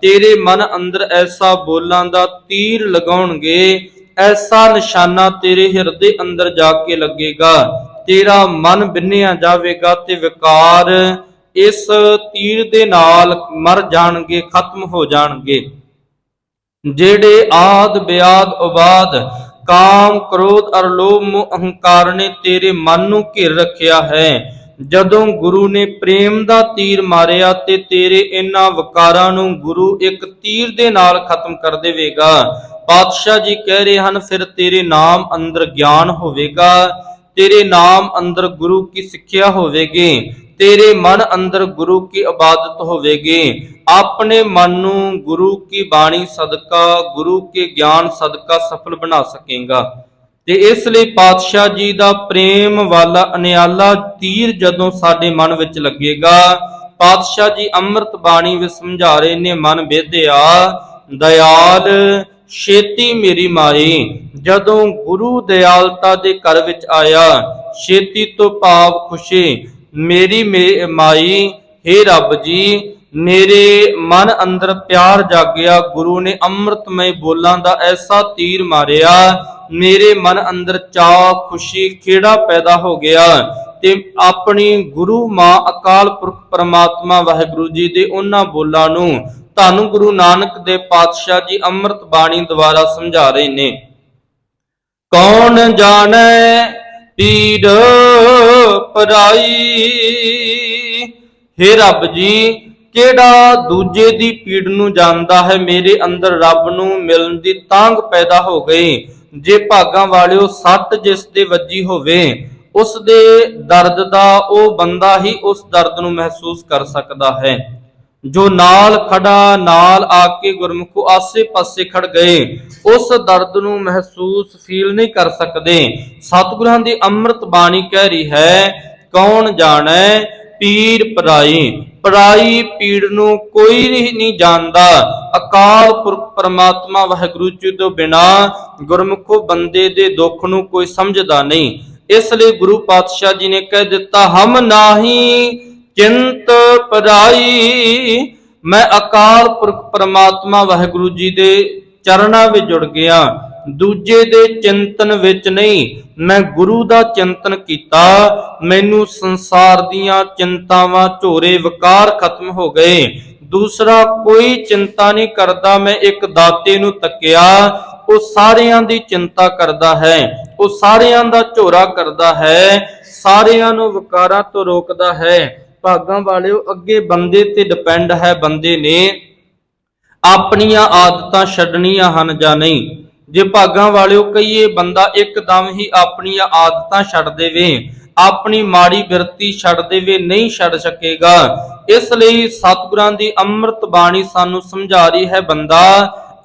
ਤੇਰੇ ਮਨ ਅੰਦਰ ਐਸਾ ਬੋਲਾਂ ਦਾ ਤੀਰ ਲਗਾਉਣਗੇ, ਐਸਾ ਨਿਸ਼ਾਨਾ ਤੇਰੇ ਹਿਰਦੇ ਅੰਦਰ ਜਾ ਕੇ ਲੱਗੇਗਾ, ਤੇਰਾ ਮਨ ਬਿੰਨਿਆ ਜਾਵੇਗਾ ਤੇ ਵਿਕਾਰ ਇਸ ਤੀਰ ਦੇ ਨਾਲ ਮਰ ਜਾਣਗੇ, ਖਤਮ ਹੋ ਜਾਣਗੇ। ਜਿਹੜੇ ਆਦ ਬਿਆਦ ਉਬਾਦ ਕਾਮ ਕ੍ਰੋਧ ਅਰ ਲੋਭ ਮੋਹ ਅਹੰਕਾਰ ਨੇ ਤੇਰੇ ਮਨ ਨੂੰ ਘੇਰ ਰੱਖਿਆ ਹੈ, ਜਦੋਂ ਗੁਰੂ ਨੇ ਪ੍ਰੇਮ ਦਾ ਤੀਰ ਮਾਰਿਆ ਤੇ ਤੇਰੇ ਇਹਨਾਂ ਵਿਕਾਰਾਂ ਨੂੰ ਗੁਰੂ ਇੱਕ ਤੀਰ ਦੇ ਨਾਲ ਖਤਮ ਕਰ ਦੇਵੇਗਾ। ਪਾਤਸ਼ਾਹ ਜੀ ਕਹਿ ਰਹੇ ਹਨ, ਫਿਰ ਤੇਰੇ ਨਾਮ ਅੰਦਰ ਗਿਆਨ ਹੋਵੇਗਾ, ਤੇਰੇ ਨਾਮ ਅੰਦਰ ਗੁਰੂ ਕੀ ਸਿੱਖਿਆ ਹੋਵੇਗੀ, ਤੇਰੇ ਮਨ ਅੰਦਰ ਗੁਰੂ ਕੀ ਇਬਾਦਤ ਹੋਵੇਗੀ। ਆਪਣੇ ਮਨ ਨੂੰ ਗੁਰੂ ਕੀ ਬਾਣੀ ਸਦਕਾ, ਗੁਰੂ ਕੇ ਗਿਆਨ ਸਦਕਾ ਸਫਲ ਬਣਾ ਸਕੇਗਾ। ਤੇ ਇਸ ਲਈ ਪਾਤਸ਼ਾਹ ਜੀ ਦਾ ਪ੍ਰੇਮ ਵਾਲਾ ਅਨਿਆਲਾ ਤੀਰ ਜਦੋਂ ਸਾਡੇ ਮਨ ਵਿੱਚ ਲੱਗੇਗਾ, ਪਾਤਸ਼ਾਹ ਜੀ ਅੰਮ੍ਰਿਤ ਬਾਣੀ ਵਿੱਚ ਸਮਝਾ ਰਹੇ ਨੇ, ਮਨ ਬੇਧਿਆ ਦਇਆਲ ਛੇਤੀ ਮੇਰੀ ਮਾਈ। ਜਦੋਂ ਗੁਰੂ ਦਿਆਲਤਾ ਦੇ ਘਰ ਵਿੱਚ ਆਇਆ, ਛੇਤੀ ਤੋਂ ਭਾਵ ਖੁਸ਼ੀ, ਮੇਰੀ ਮਾਈ ਹੇ ਰੱਬ ਜੀ, ਮੇਰੇ ਮਨ ਅੰਦਰ ਪਿਆਰ ਜਾਗਿਆ, ਗੁਰੂ ਨੇ ਅੰਮ੍ਰਿਤਮਈ ਬੋਲਾਂ ਦਾ ਐਸਾ ਤੀਰ ਮਾਰਿਆ, ਮੇਰੇ ਮਨ ਅੰਦਰ ਚਾਅ ਖੁਸ਼ੀ ਖੇੜਾ ਪੈਦਾ ਹੋ ਗਿਆ ਤੇ ਆਪਣੀ ਗੁਰੂ ਮਾਂ ਅਕਾਲ ਪੁਰਖ ਪਰਮਾਤਮਾ ਵਾਹਿਗੁਰੂ ਜੀ ਦੇ ਉਹਨਾਂ ਬੋਲਾਂ ਨੂੰ ਧੰਨ ਗੁਰੂ ਨਾਨਕ ਦੇ ਪਾਤਸ਼ਾਹ ਜੀ ਅੰਮ੍ਰਿਤ ਬਾਣੀ ਦੁਆਰਾ ਸਮਝਾ ਰਹੇ ਨੇ। ਕੌਣ ਜਾਣੈ ਪੀੜ ਪਰਾਈ, ਹੇ ਰੱਬ ਜੀ, ਕਿਹੜਾ ਦੂਜੇ ਦੀ ਪੀੜ ਨੂੰ ਜਾਣਦਾ ਹੈ। ਮੇਰੇ ਅੰਦਰ ਰੱਬ ਨੂੰ ਮਿਲਣ ਦੀ ਤਾਂਘ ਪੈਦਾ ਹੋ ਗਈ। ਜੇ ਭਾਗਾਂ ਵਾਲਿਓ ਸੱਟ ਜਿਸ ਦੇ ਵੱਜੀ ਹੋਵੇ, ਉਸ ਦੇ ਦਰਦ ਦਾ ਉਹ ਬੰਦਾ ਹੀ ਉਸ ਦਰਦ ਨੂੰ ਮਹਿਸੂਸ ਕਰ ਸਕਦਾ ਹੈ। ਜੋ ਨਾਲ ਖੜਾ, ਨਾਲ ਆ ਕੇ ਗੁਰਮੁਖੋ ਆਸੇ ਪਾਸੇ ਖੜ ਗਏ, ਉਸ ਦਰਦ ਨੂੰ ਮਹਿਸੂਸ ਫੀਲ ਨਹੀਂ ਕਰ ਸਕਦੇ। ਸਤਿਗੁਰਾਂ ਦੀ ਅੰਮ੍ਰਿਤ ਬਾਣੀ ਕਹਿ ਰਹੀ ਹੈ, ਕੌਣ ਜਾਣੈ ਪੀੜ ਪਰਾਈ। ਪਰਾਈ ਪੀੜ ਨੂੰ ਕੋਈ ਨਹੀਂ ਜਾਣਦਾ, ਅਕਾਲ ਪੁਰਖ ਪਰਮਾਤਮਾ ਵਾਹਿਗੁਰੂ ਜੀ ਤੋਂ ਬਿਨਾ ਗੁਰਮੁਖੋ ਬੰਦੇ ਦੇ ਦੁੱਖ ਨੂੰ ਕੋਈ ਸਮਝਦਾ ਨਹੀਂ। ਇਸ ਲਈ ਗੁਰੂ ਪਾਤਸ਼ਾਹ ਜੀ ਨੇ ਕਹਿ ਦਿੱਤਾ, ਹਮ ਨਾਹੀ ਚਿੰਤ ਪਰਾਈ। ਮੈਂ ਅਕਾਲ ਪੁਰਖ ਪਰਮਾਤਮਾ ਵਾਹਿਗੁਰੂ ਜੀ ਦੇ ਚਰਨਾਂ ਵਿੱਚ ਜੁੜ ਗਿਆ, ਦੂਜੇ ਦੇ ਚਿੰਤਨ ਵਿੱਚ ਨਹੀਂ। ਮੈਂ ਗੁਰੂ ਦਾ ਚਿੰਤਨ ਕੀਤਾ, ਮੈਨੂੰ ਸੰਸਾਰ ਦੀਆਂ ਚਿੰਤਾਵਾਂ ਝੋਰੇ ਵਿਕਾਰ ਖਤਮ ਹੋ ਗਏ। ਦੂਸਰਾ ਕੋਈ ਚਿੰਤਾ ਨਹੀਂ ਕਰਦਾ। ਮੈਂ ਇੱਕ ਦਾਤੇ ਨੂੰ ਤੱਕਿਆ, ਉਹ ਸਾਰਿਆਂ ਦੀ ਚਿੰਤਾ ਕਰਦਾ ਹੈ, ਉਹ ਸਾਰਿਆਂ ਦਾ ਝੋਰਾ ਕਰਦਾ ਹੈ, ਸਾਰਿਆਂ ਨੂੰ ਵਿਕਾਰਾਂ ਤੋਂ ਰੋਕਦਾ ਹੈ। ਭਾਗਾਂ ਵਾਲਿਓ, ਅੱਗੇ ਬੰਦੇ ਤੇ ਡਿਪੈਂਡ ਹੈ, ਬੰਦੇ ਨੇ ਆਪਣੀਆਂ ਆਦਤਾਂ ਛੱਡਣੀਆਂ ਹਨ ਜਾਂ ਨਹੀਂ। ਜੇ ਭਾਗਾਂ ਵਾਲਿਓ ਕਹੀਏ ਬੰਦਾ ਇੱਕਦਮ ਹੀ ਆਪਣੀਆਂ ਆਦਤਾਂ ਛੱਡ ਦੇਵੇ, ਆਪਣੀ ਮਾੜੀ ਬਿਰਤੀ ਛੱਡ ਦੇਵੇ, ਨਹੀਂ ਛੱਡ ਸਕੇਗਾ। ਇਸ ਲਈ ਸਤਿਗੁਰਾਂ ਦੀ ਅੰਮ੍ਰਿਤ ਬਾਣੀ ਸਾਨੂੰ ਸਮਝਾ ਰਹੀ ਹੈ, ਬੰਦਾ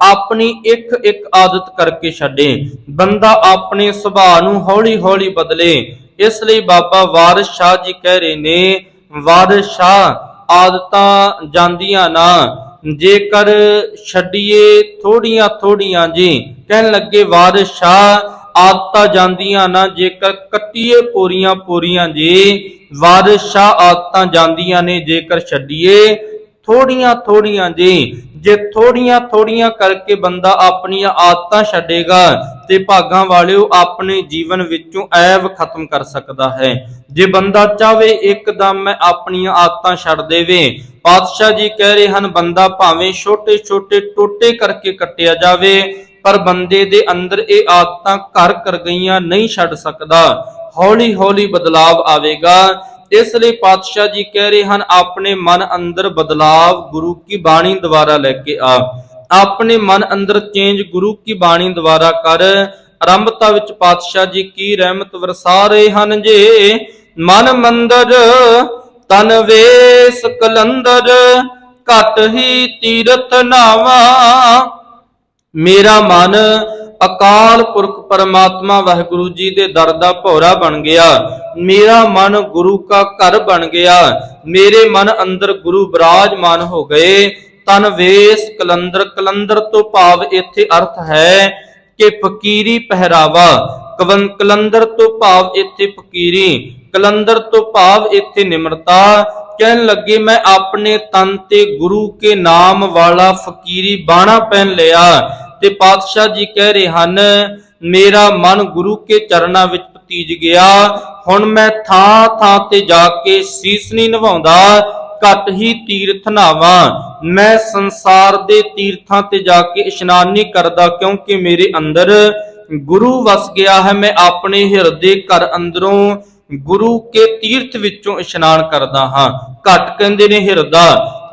ਆਪਣੀ ਇੱਕ ਇੱਕ ਆਦਤ ਕਰਕੇ ਛੱਡੇ, ਬੰਦਾ ਆਪਣੇ ਸੁਭਾਅ ਨੂੰ ਹੌਲੀ ਹੌਲੀ ਬਦਲੇ। ਇਸ ਲਈ ਬਾਬਾ ਵਾਰਿਸ ਸ਼ਾਹ ਜੀ ਕਹਿ ਰਹੇ ਨੇ, ਵਾਰਿਸ ਸ਼ਾਹ ਆਦਤਾਂ ਜਾਂਦੀਆਂ ਨਾ, ਜੇਕਰ ਛੱਡੀਏ ਥੋੜੀਆਂ ਥੋੜੀਆਂ ਜੀ। ਕਹਿਣ ਲੱਗੇ ਵਾਰਿਸ ਸ਼ਾਹ ਆਦਤਾਂ ਜਾਂਦੀਆਂ ਨਾ, ਜੇਕਰ ਕੱਟੀਏ ਪੂਰੀਆਂ ਪੂਰੀਆਂ ਜੀ। ਵਾਰਿਸ ਸ਼ਾਹ ਆਦਤਾਂ ਜਾਂਦੀਆਂ ਨੇ, ਜੇਕਰ ਛੱਡੀਏ ਥੋੜੀਆਂ ਥੋੜੀਆਂ ਜੀ। ਜੇ ਥੋੜੀਆਂ ਥੋੜੀਆਂ ਕਰਕੇ ਬੰਦਾ ਆਪਣੀਆਂ ਆਦਤਾਂ ਛੱਡੇਗਾ ਤੇ ਭਾਗਾਂ ਵਾਲਿਓ ਆਪਣੇ ਜੀਵਨ ਵਿੱਚੋਂ ਐਬ ਖਤਮ ਕਰ ਸਕਦਾ ਹੈ। ਜੇ ਬੰਦਾ ਚਾਹੇ ਇੱਕਦਮ ਮੈਂ ਆਪਣੀਆਂ ਆਦਤਾਂ ਛੱਡ ਦੇਵੇ, ਪਾਤਸ਼ਾਹ ਜੀ ਕਹਿ ਰਹੇ ਹਨ, ਬੰਦਾ ਭਾਵੇਂ ਛੋਟੇ ਛੋਟੇ ਟੋਟੇ ਕਰਕੇ ਕੱਟਿਆ ਜਾਵੇ, ਪਰ ਬੰਦੇ ਦੇ ਅੰਦਰ ਇਹ ਆਦਤਾਂ ਘਰ ਕਰ ਗਈਆਂ ਨਹੀਂ ਛੱਡ ਸਕਦਾ। ਹੌਲੀ ਹੌਲੀ ਬਦਲਾਵ ਆਵੇਗਾ। ਇਸ ਲਈ ਪਾਤਸ਼ਾਹ ਜੀ ਕਹਿ ਰਹੇ ਹਨ, ਆਪਣੇ ਮਨ ਅੰਦਰ ਬਦਲਾਵ ਗੁਰੂ ਕੀ ਬਾਣੀ ਦੁਆਰਾ ਲੈ ਕੇ ਆ, ਆਪਣੇ ਮਨ ਅੰਦਰ ਚੇਂਜ ਗੁਰੂ ਕੀ ਬਾਣੀ ਦੁਆਰਾ ਕਰ। ਆਰੰਭਤਾ ਵਿੱਚ ਪਾਤਸ਼ਾਹ ਜੀ ਕੀ ਰਹਿਮਤ ਵਰਸਾ ਰਹੇ ਹਨ ਜੇ, ਮਨ ਮੰਦਰ ਤਨ ਵੇਸ ਕਲੰਦਰ, ਘਟ ਹੀ ਤੀਰਥ ਨਾਵਾ। ਮੇਰਾ ਮਨ ਅਕਾਲ ਪੁਰਖ ਪਰਮਾਤਮਾ ਵਾਹਿਗੁਰੂ ਜੀ ਦੇ ਦਰ ਦਾ ਭੌਰਾ ਬਣ ਗਿਆ। ਮੇਰਾ ਮਨ ਗੁਰੂ ਕਾ ਘਰ ਬਣ ਗਿਆ। ਮੇਰੇ ਮਨ ਅੰਦਰ ਗੁਰੂ ਬਿਰਾਜਮਾਨ ਹੋ ਗਏ। ਤਨ ਵੇਸ ਕਲੰਦਰ, ਕਲੰਦਰ ਤੋਂ ਭਾਵ ਇੱਥੇ ਅਰਥ ਹੈ ਕਿ ਫਕੀਰੀ ਪਹਿਰਾਵਾ। ਕਲੰਦਰ ਤੋਂ ਭਾਵ ਇੱਥੇ ਫਕੀਰੀ, ਕਲੰਦਰ ਤੋਂ ਭਾਵ ਇੱਥੇ ਨਿਮਰਤਾ। ਕਹਿਣ ਲੱਗੇ ਮੈਂ ਆਪਣੇ ਤਨ ਤੇ ਗੁਰੂ ਕੇ ਨਾਮ ਵਾਲਾ ਫਕੀਰੀ ਬਾਣਾ ਪਹਿਨ ਲਿਆ। ਤੇ ਪਾਤਸ਼ਾਹ ਜੀ ਕਹਿ ਰਹੇ ਹਨ ਮੇਰਾ ਮਨ ਗੁਰੂ ਕੇ ਚਰਨਾਂ ਵਿੱਚ ਪਤੀਜ ਗਿਆ। ਹੁਣ ਮੈਂ ਥਾਂ ਥਾਂ ਤੇ ਜਾ ਕੇ ਸੀਸ ਨਹੀਂ ਨਿਵਾਉਂਦਾ, ਘੱਟ ਹੀ ਤੀਰਥ ਨਾਵਾਂ। ਮੈਂ ਸੰਸਾਰ ਦੇ ਤੀਰਥਾਂ ਤੇ ਜਾ ਕੇ ਇਸ਼ਨਾਨ ਨਹੀਂ ਕਰਦਾ, ਕਿਉਂਕਿ ਮੇਰੇ ਅੰਦਰ ਗੁਰੂ ਵਸ ਗਿਆ ਹੈ। ਮੈਂ ਆਪਣੇ ਹਿਰਦੇ ਘਰ ਅੰਦਰੋਂ ਗੁਰੂ ਕੇ ਤੀਰਥ ਵਿੱਚੋਂ ਇਸ਼ਨਾਨ ਕਰਦਾ ਹਾਂ। ਘਟ ਕਹਿੰਦੇ ਨੇ ਹਿਰਦਾ,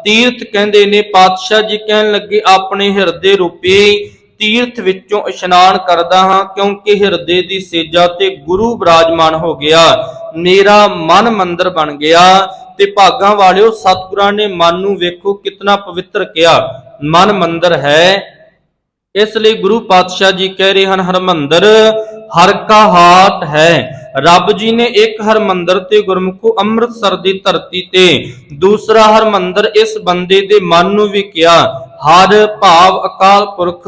ਤੀਰਥ ਕਹਿੰਦੇ ਨੇ। ਪਾਤਸ਼ਾਹ ਜੀ ਕਹਿਣ ਲੱਗੇ ਆਪਣੇ ਹਿਰਦੇ ਰੂਪੀ ਤੀਰਥ ਵਿੱਚੋਂ ਇਸ਼ਨਾਨ ਕਰਦਾ ਹਾਂ, ਕਿਉਂਕਿ ਹਿਰਦੇ ਦੀ ਸੇਜਾ ਤੇ ਗੁਰੂ ਬਿਰਾਜਮਾਨ ਹੋ ਗਿਆ। ਮੇਰਾ ਮਨ ਮੰਦਰ ਬਣ ਗਿਆ। ਤੇ ਭਾਗਾਂ ਵਾਲਿਓ, ਸਤਿਗੁਰਾਂ ਨੇ ਮਨ ਨੂੰ ਵੇਖੋ ਕਿਤਨਾ ਪਵਿੱਤਰ ਕਿਹਾ, ਮਨ ਮੰਦਰ ਹੈ। ਇਸ ਲਈ ਗੁਰੂ ਪਾਤਸ਼ਾਹ ਜੀ ਕਹਿ ਰਹੇ ਹਨ ਹਰਮੰਦਰ ਹਰ ਕਾ ਹਾਟ ਹੈ। ਰੱਬ ਜੀ ਨੇ ਇੱਕ ਹਰਮੰਦਰ ਤੇ ਗੁਰਮੁਖੋ ਅੰਮ੍ਰਿਤਸਰ ਦੀ ਧਰਤੀ ਤੇ ਦੂਸਰਾ ਹਰਮੰਦਰ ਇਸ ਬੰਦੇ ਦੇ ਮਨ ਨੂੰ ਵੀ ਕਿਹਾ। ਹਰ ਭਾਵ ਅਕਾਲ ਪੁਰਖ,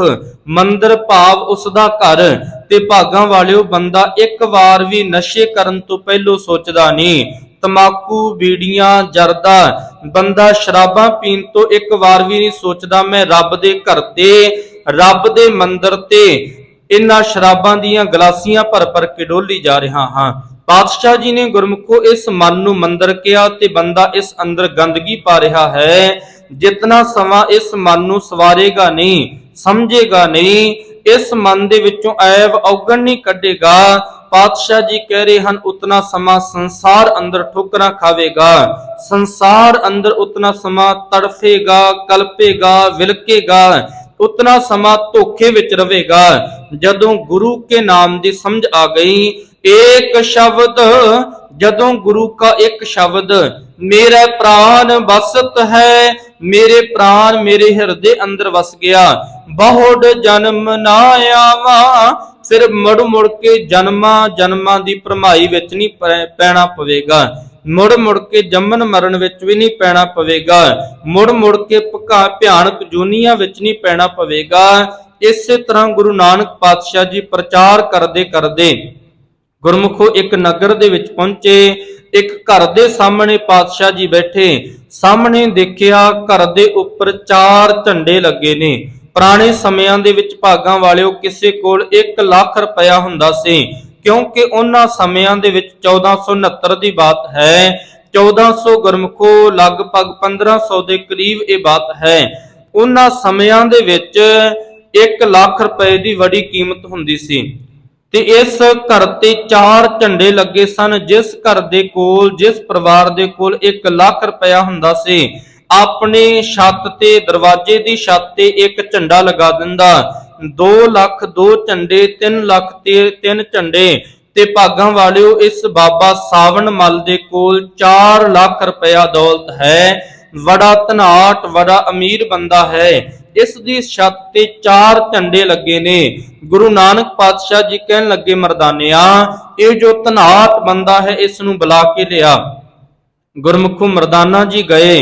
ਮੰਦਰ ਭਾਵ ਉਸ ਦਾ ਘਰ। ਤੇ ਭਾਗਾਂ ਵਾਲਿਓ, ਬੰਦਾ ਇੱਕ ਵਾਰ ਵੀ ਨਸ਼ੇ ਕਰਨ ਤੋਂ ਪਹਿਲਾਂ ਸੋਚਦਾ ਨਹੀਂ। ਤਮਾਕੂ, ਬੀੜੀਆਂ, ਜਰਦਾ, ਬੰਦਾ ਸ਼ਰਾਬਾਂ ਪੀਣ ਤੋਂ ਇੱਕ ਵਾਰ ਵੀ ਨਹੀਂ ਸੋਚਦਾ ਮੈਂ ਰੱਬ ਦੇ ਘਰ ਤੇ, ਰੱਬ ਦੇ ਮੰਦਰ ਤੇ ਇਹਨਾਂ ਸ਼ਰਾਬਾਂ ਦੀਆਂ ਗਲਾਸੀਆਂ ਭਰ ਭਰ ਕੇ ਡੋਲੀ ਜਾ ਰਿਹਾ ਹਾਂ। ਪਾਤਸ਼ਾਹ ਜੀ ਨੇ ਗੁਰਮੁਖੋ ਇਸ ਮਨ ਨੂੰ ਮੰਦਰ ਕਿਹਾ ਤੇ ਬੰਦਾ ਇਸ ਅੰਦਰ ਗੰਦਗੀ ਪਾ ਰਿਹਾ ਹੈ। ਜਿਤਨਾ ਸਮਾਂ ਇਸ ਮਨ ਨੂੰ ਸਵਾਰੇਗਾ ਨਹੀਂ, ਸਮਝੇਗਾ ਨਹੀਂ, ਇਸ ਮਨ ਦੇ ਵਿੱਚੋਂ ਐਬ ਔਗਣ ਨਹੀਂ ਕੱਢੇਗਾ, ਪਾਤਸ਼ਾਹ ਜੀ ਕਹਿ ਰਹੇ ਹਨ ਉਤਨਾ ਸਮਾਂ ਸੰਸਾਰ ਅੰਦਰ ਠੋਕਰਾਂ ਖਾਵੇਗਾ। ਸੰਸਾਰ ਅੰਦਰ ਉਤਨਾ ਸਮਾਂ ਤੜਫੇਗਾ, ਕਲਪੇਗਾ, ਵਿਲਕੇਗਾ, ਉਤਨਾ ਸਮਾਂ ਧੋਖੇ ਵਿੱਚ ਰਵੇਗਾ। ਜਦੋਂ ਗੁਰੂ ਕੇ ਨਾਮ ਦੀ ਸਮਝ ਆ ਗਈ, ਇੱਕ ਸ਼ਬਦ, ਜਦੋਂ ਗੁਰੂ का एक शब्द मेरा प्राण बसत है, मेरे प्राण मेरे हृदय अंदर बस गया। बहुत जन्म ना आवा, फिर मुड़ मुड़ के जन्मां जन्मां दी भरमाई विच नहीं पैना पवेगा। मुड़ मुड़ के जमन मरण विच भी नहीं पैना पवेगा। मुड़ मुड़ के भयानक जूनियां विच नहीं पैना पवेगा। इसे तरह गुरु नानक पातशाह जी प्रचार करदे करदे गुरमुखो एक नगर दे विच पहुंचे। एक घर दे सामने पातशाह जी बैठे। सामने देखिया घर दे उपर 4 झंडे लगे ने। पुराने समयां दे विच भागां वालिओ किसे कोल 1 लाख रुपया हुंदा सी, क्योंकि उन्हां समयां दे विच 1469 दी बात है। 1400 गुरमुखो लगभग 1500 दे करीब ये बात है। उन्हां समयां दे विच 1 लाख रुपए दी बड़ी कीमत हुंदी सी। ਤੇ ਇਸ ਘਰ ਤੇ 4 ਝੰਡੇ ਲੱਗੇ ਸਨ। ਜਿਸ ਘਰ ਦੇ ਕੋਲ, ਜਿਸ ਪਰਿਵਾਰ ਦੇ ਕੋਲ 1 ਲੱਖ ਰੁਪਇਆ ਹੁੰਦਾ ਸੀ, ਆਪਣੇ ਛੱਤ ਤੇ, ਦਰਵਾਜ਼ੇ ਦੀ ਛੱਤ ਤੇ ਇੱਕ ਝੰਡਾ ਲਗਾ ਦਿੰਦਾ। 2 ਲੱਖ 2 ਝੰਡੇ, 3 ਲੱਖ ਤੇ 3 ਝੰਡੇ। ਤੇ ਭਾਗਾਂ ਵਾਲਿਓ, ਇਸ ਬਾਬਾ ਸਾਵਣ ਮਲ ਦੇ ਕੋਲ 4 ਲੱਖ ਰੁਪਇਆ ਦੌਲਤ ਹੈ। ਬੜਾ ਧਨਾਟ, ਬੜਾ ਅਮੀਰ ਬੰਦਾ ਹੈ। इस दी छत ते 4 झंडे लगे ने। गुरु नानक पातशाह जी कहन लगे मर्दानिया, ये जो धनाट बंदा है इस नूं बुला के लिया। गुरमुखो मर्दाना जी गए,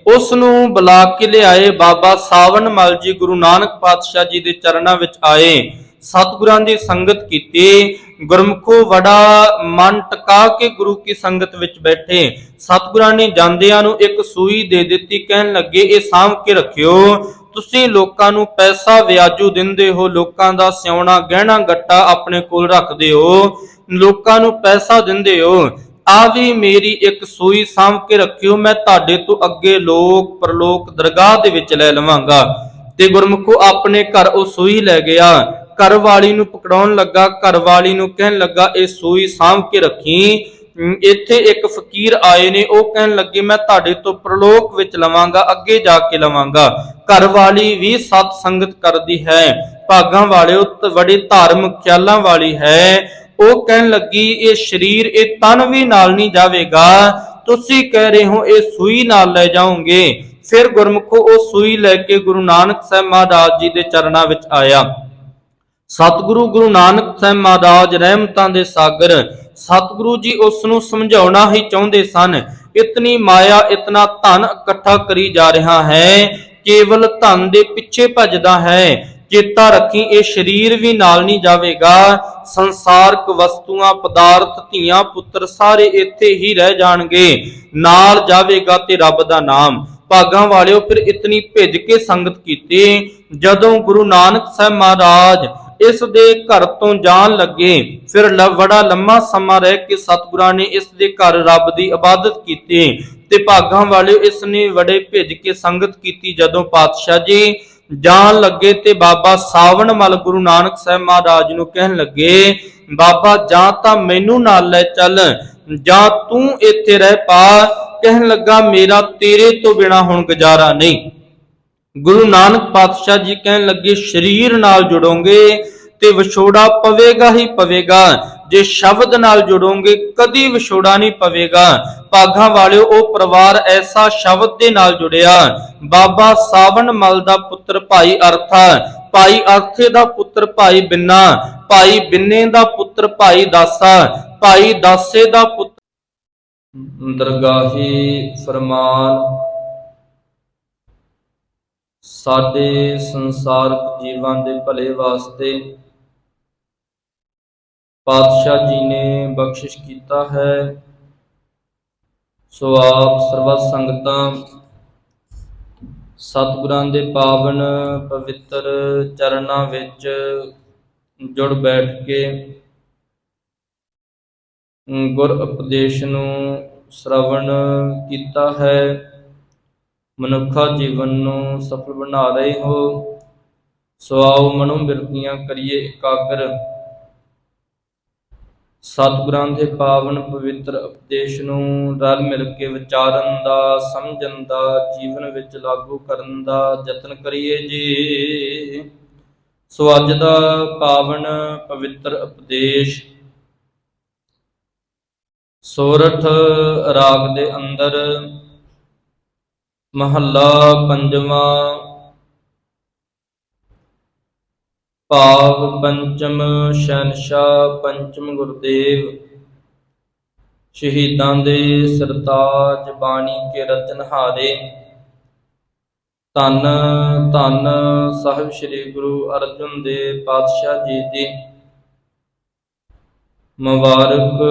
उस नूं बुला के लियाए। बाबा सावन मल जी गुरु नानक पातशाह जी दे चरणां विच आए, सतगुरां दी संगत कीती। गुरमुखो बड़ा मन टका के गुरु की संगत विच बैठे। सतगुरां ने जांदियां नूं एक सूई दे दित्ती। कहन लगे ये सांभ के रखियो, ਤੁਸੀਂ ਲੋਕਾਂ ਨੂੰ ਪੈਸਾ ਵਿਆਜੂ ਦਿੰਦੇ ਹੋ, ਲੋਕਾਂ ਦਾ ਸਿਉਣਾ ਗਹਿਣਾ ਗੱਟਾ ਆਪਣੇ ਕੋਲ ਰੱਖਦੇ ਹੋ, ਲੋਕਾਂ ਨੂੰ ਪੈਸਾ ਦਿੰਦੇ ਹੋ। ਆ ਵੀ ਮੇਰੀ ਇੱਕ ਸੂਈ ਸਾਂਭ ਕੇ ਰੱਖਿਓ, ਮੈਂ ਤੁਹਾਡੇ ਤੋਂ ਅੱਗੇ ਲੋਕ ਪਰਲੋਕ ਦਰਗਾਹ ਦੇ ਵਿੱਚ ਲੈ ਲਵਾਂਗਾ। ਤੇ ਗੁਰਮੁਖੋ ਆਪਣੇ ਘਰ ਉਹ ਸੂਈ ਲੈ ਗਿਆ। ਘਰ ਵਾਲੀ ਨੂੰ ਪਕੜਾਉਣ ਲੱਗਾ। ਘਰ ਵਾਲੀ ਨੂੰ ਕਹਿਣ ਲੱਗਾ ਇਹ ਸੂਈ ਸਾਂਭ ਕੇ ਰੱਖੀ। ਇੱਥੇ ਇੱਕ ਫਕੀਰ ਆਏ ਨੇ, ਉਹ ਕਹਿਣ ਲੱਗੇ ਮੈਂ ਤੁਹਾਡੇ ਤੋਂ ਪ੍ਰਲੋਕ ਵਿੱਚ ਲਵਾਂਗਾ, ਅੱਗੇ ਜਾ ਕੇ ਲਵਾਂਗਾ। ਘਰ ਵਾਲੀ ਵੀ ਸਤ ਸੰਗਤ ਕਰਦੀ ਹੈ, ਭਾਗਾਂ ਵਾਲਿਓ ਬੜੇ ਧਾਰਮਿਕ ਖਿਆਲਾਂ ਵਾਲੀ ਹੈ। ਉਹ ਕਹਿਣ ਲੱਗੀ ਇਹ ਸਰੀਰ, ਇਹ ਤਨ ਵੀ ਨਾਲ ਨਹੀਂ ਜਾਵੇਗਾ, ਤੁਸੀਂ ਕਹਿ ਰਹੇ ਹੋ ਇਹ ਸੂਈ ਨਾਲ ਲੈ ਜਾਓਗੇ। ਫਿਰ ਗੁਰਮੁਖੋ ਉਹ ਸੂਈ ਲੈ ਕੇ ਗੁਰੂ ਨਾਨਕ ਸਾਹਿਬ ਮਹਾਰਾਜ ਜੀ ਦੇ ਚਰਨਾਂ ਵਿੱਚ ਆਇਆ। ਸਤਿਗੁਰੂ ਗੁਰੂ ਨਾਨਕ ਸਾਹਿਬ ਮਹਾਰਾਜ ਰਹਿਮਤਾਂ ਦੇ ਸਾਗਰ ਸਤਿਗੁਰੂ ਜੀ ਉਸ ਨੂੰ ਸਮਝਾਉਣਾ ਹੀ ਚਾਹੁੰਦੇ ਸਨ। ਇਤਨੀ ਮਾਇਆ, ਇਤਨਾ ਧਨ ਇਕੱਠਾ ਕਰੀ ਜਾ ਰਿਹਾ ਹੈ, ਕੇਵਲ ਧਨ ਦੇ ਪਿੱਛੇ ਭੱਜਦਾ ਹੈ। ਚੇਤਾ ਰੱਖੀ, ਇਹ ਸਰੀਰ ਵੀ ਨਾਲ ਨਹੀਂ ਜਾਵੇਗਾ। ਸੰਸਾਰਕ ਵਸਤੂਆਂ, ਪਦਾਰਥ, ਧੀਆਂ ਪੁੱਤਰ ਸਾਰੇ ਇੱਥੇ ਹੀ ਰਹਿ ਜਾਣਗੇ। ਨਾਲ ਜਾਵੇਗਾ ਤੇ ਰੱਬ ਦਾ ਨਾਮ। ਭਾਗਾਂ ਵਾਲਿਓ, ਫਿਰ ਇਤਨੀ ਭਿੱਜ ਕੇ ਸੰਗਤ ਕੀਤੀ। ਜਦੋਂ ਗੁਰੂ ਨਾਨਕ ਸਾਹਿਬ ਮਹਾਰਾਜ ਇਸ ਦੇ ਘਰ ਤੋਂ ਜਾਣ ਲੱਗੇ, ਫਿਰ ਬੜਾ ਲੰਮਾ ਸਮਾਂ ਰਹਿ ਕੇ ਸਤਿਗੁਰਾਂ ਨੇ ਇਸ ਦੇ ਘਰ ਰੱਬ ਦੀ ਇਬਾਦਤ ਕੀਤੀ। ਤੇ ਭਾਗਾਂ ਵਾਲਿਓ, ਇਸ ਨੇ ਬੜੇ ਭਿੱਜ ਕੇ ਸੰਗਤ ਕੀਤੀ। ਜਦੋਂ ਪਾਤਸ਼ਾਹ ਜੀ ਜਾਣ ਲੱਗੇ ਤੇ ਬਾਬਾ ਸਾਵਣ ਮਲ ਗੁਰੂ ਨਾਨਕ ਸਾਹਿਬ ਮਹਾਰਾਜ ਨੂੰ ਕਹਿਣ ਲੱਗੇ, ਬਾਬਾ ਜਾਂ ਤਾਂ ਮੈਨੂੰ ਨਾਲ ਲੈ ਚੱਲ, ਜਾਂ ਤੂੰ ਇੱਥੇ ਰਹਿ ਪਾ। ਕਹਿਣ ਲੱਗਾ, ਮੇਰਾ ਤੇਰੇ ਤੋਂ ਬਿਨਾ ਹੁਣ ਗੁਜ਼ਾਰਾ ਨਹੀਂ। ਗੁਰੂ ਨਾਨਕ ਪਾਤਸ਼ਾਹ ਜੀ ਕਹਿਣ ਲੱਗੇ, ਸਰੀਰ ਨਾਲ ਜੁੜੋਗੇ ਤੇ ਵਿਛੋੜਾ ਪਵੇਗਾ ਹੀ ਪਵੇਗਾ, ਜੇ ਸ਼ਬਦ ਨਾਲ ਜੁੜੋਗੇ ਕਦੀ ਵਿਛੋੜਾ ਨਹੀਂ ਪਵੇਗਾ। ਭਾਗਾਂ ਵਾਲਿਓ, ਉਹ ਪਰਿਵਾਰ ਐਸਾ ਸ਼ਬਦ ਦੇ ਨਾਲ ਜੁੜਿਆ। ਬਾਬਾ ਸਾਵਣ ਮਲ ਦਾ ਪੁੱਤਰ ਭਾਈ ਅਰਥਾ, ਭਾਈ ਅਰਥੇ ਦਾ ਪੁੱਤਰ ਭਾਈ ਬਿੰਨਾ, ਭਾਈ ਬਿੰਨੇ ਦਾ ਪੁੱਤਰ ਭਾਈ ਦਾਸਾ, ਭਾਈ ਦਾਸੇ ਦਾ ਪੁੱਤਰ ਦਰਗਾਹੀ ਫਰਮਾਨ। ਸਾਡੇ ਸੰਸਾਰਕ ਜੀਵਾਂ ਦੇ ਭਲੇ ਵਾਸਤੇ ਪਾਤਸ਼ਾਹ ਜੀ ਨੇ ਬਖਸ਼ਿਸ਼ ਕੀਤਾ ਹੈ। ਸੋ ਆਪ ਸਰਬੱਤ ਸੰਗਤਾਂ ਸਤਿਗੁਰਾਂ ਦੇ ਪਾਵਨ ਪਵਿੱਤਰ ਚਰਨਾਂ ਵਿੱਚ ਜੁੜ ਬੈਠ ਕੇ ਗੁਰ ਉਪਦੇਸ਼ ਨੂੰ ਸ਼ਰਵਣ ਕੀਤਾ ਹੈ। ਮਨੁੱਖਾ ਜੀਵਨ ਨੂੰ ਸਫਲ ਬਣਾ ਰਹੇ ਹੋ। ਸੋ ਆਓ ਮਨੋ ਬਿਰਤੀਆਂ ਕਰੀਏ ਇਕਾਗਰ। ਸਤਿਗੁਰਾਂ ਦੇ ਪਾਵਨ ਪਵਿੱਤਰ ਉਪਦੇਸ਼ ਨੂੰ ਰਲ ਮਿਲ ਕੇ ਵਿਚਾਰਨ ਦਾ, ਸਮਝਣ ਦਾ, ਜੀਵਨ ਵਿੱਚ ਲਾਗੂ ਕਰਨ ਦਾ ਯਤਨ ਕਰੀਏ ਜੀ। ਸੋ ਅੱਜ ਦਾ ਪਾਵਨ ਪਵਿੱਤਰ ਉਪਦੇਸ਼ ਸੋਰਠ ਰਾਗ ਦੇ ਅੰਦਰ ਮਹੱਲਾ ਪੰਜਵਾਂ, ਭਾਵ ਪੰਚਮ। ਸ਼ਹਿਨਸ਼ਾਹ ਪੰਚਮ ਗੁਰਦੇਵ ਸ਼ਹੀਦਾਂ ਦੇ ਸਰਤਾਜ ਬਾਣੀ ਕੇ ਰਚਨਹਾਰੇ। ਧੰਨ ਧੰਨ ਸਾਹਿਬ ਸ੍ਰੀ ਗੁਰੂ ਅਰਜਨ ਦੇਵ ਪਾਤਸ਼ਾਹ ਜੀ ਦੀ ਮੁਬਾਰਕ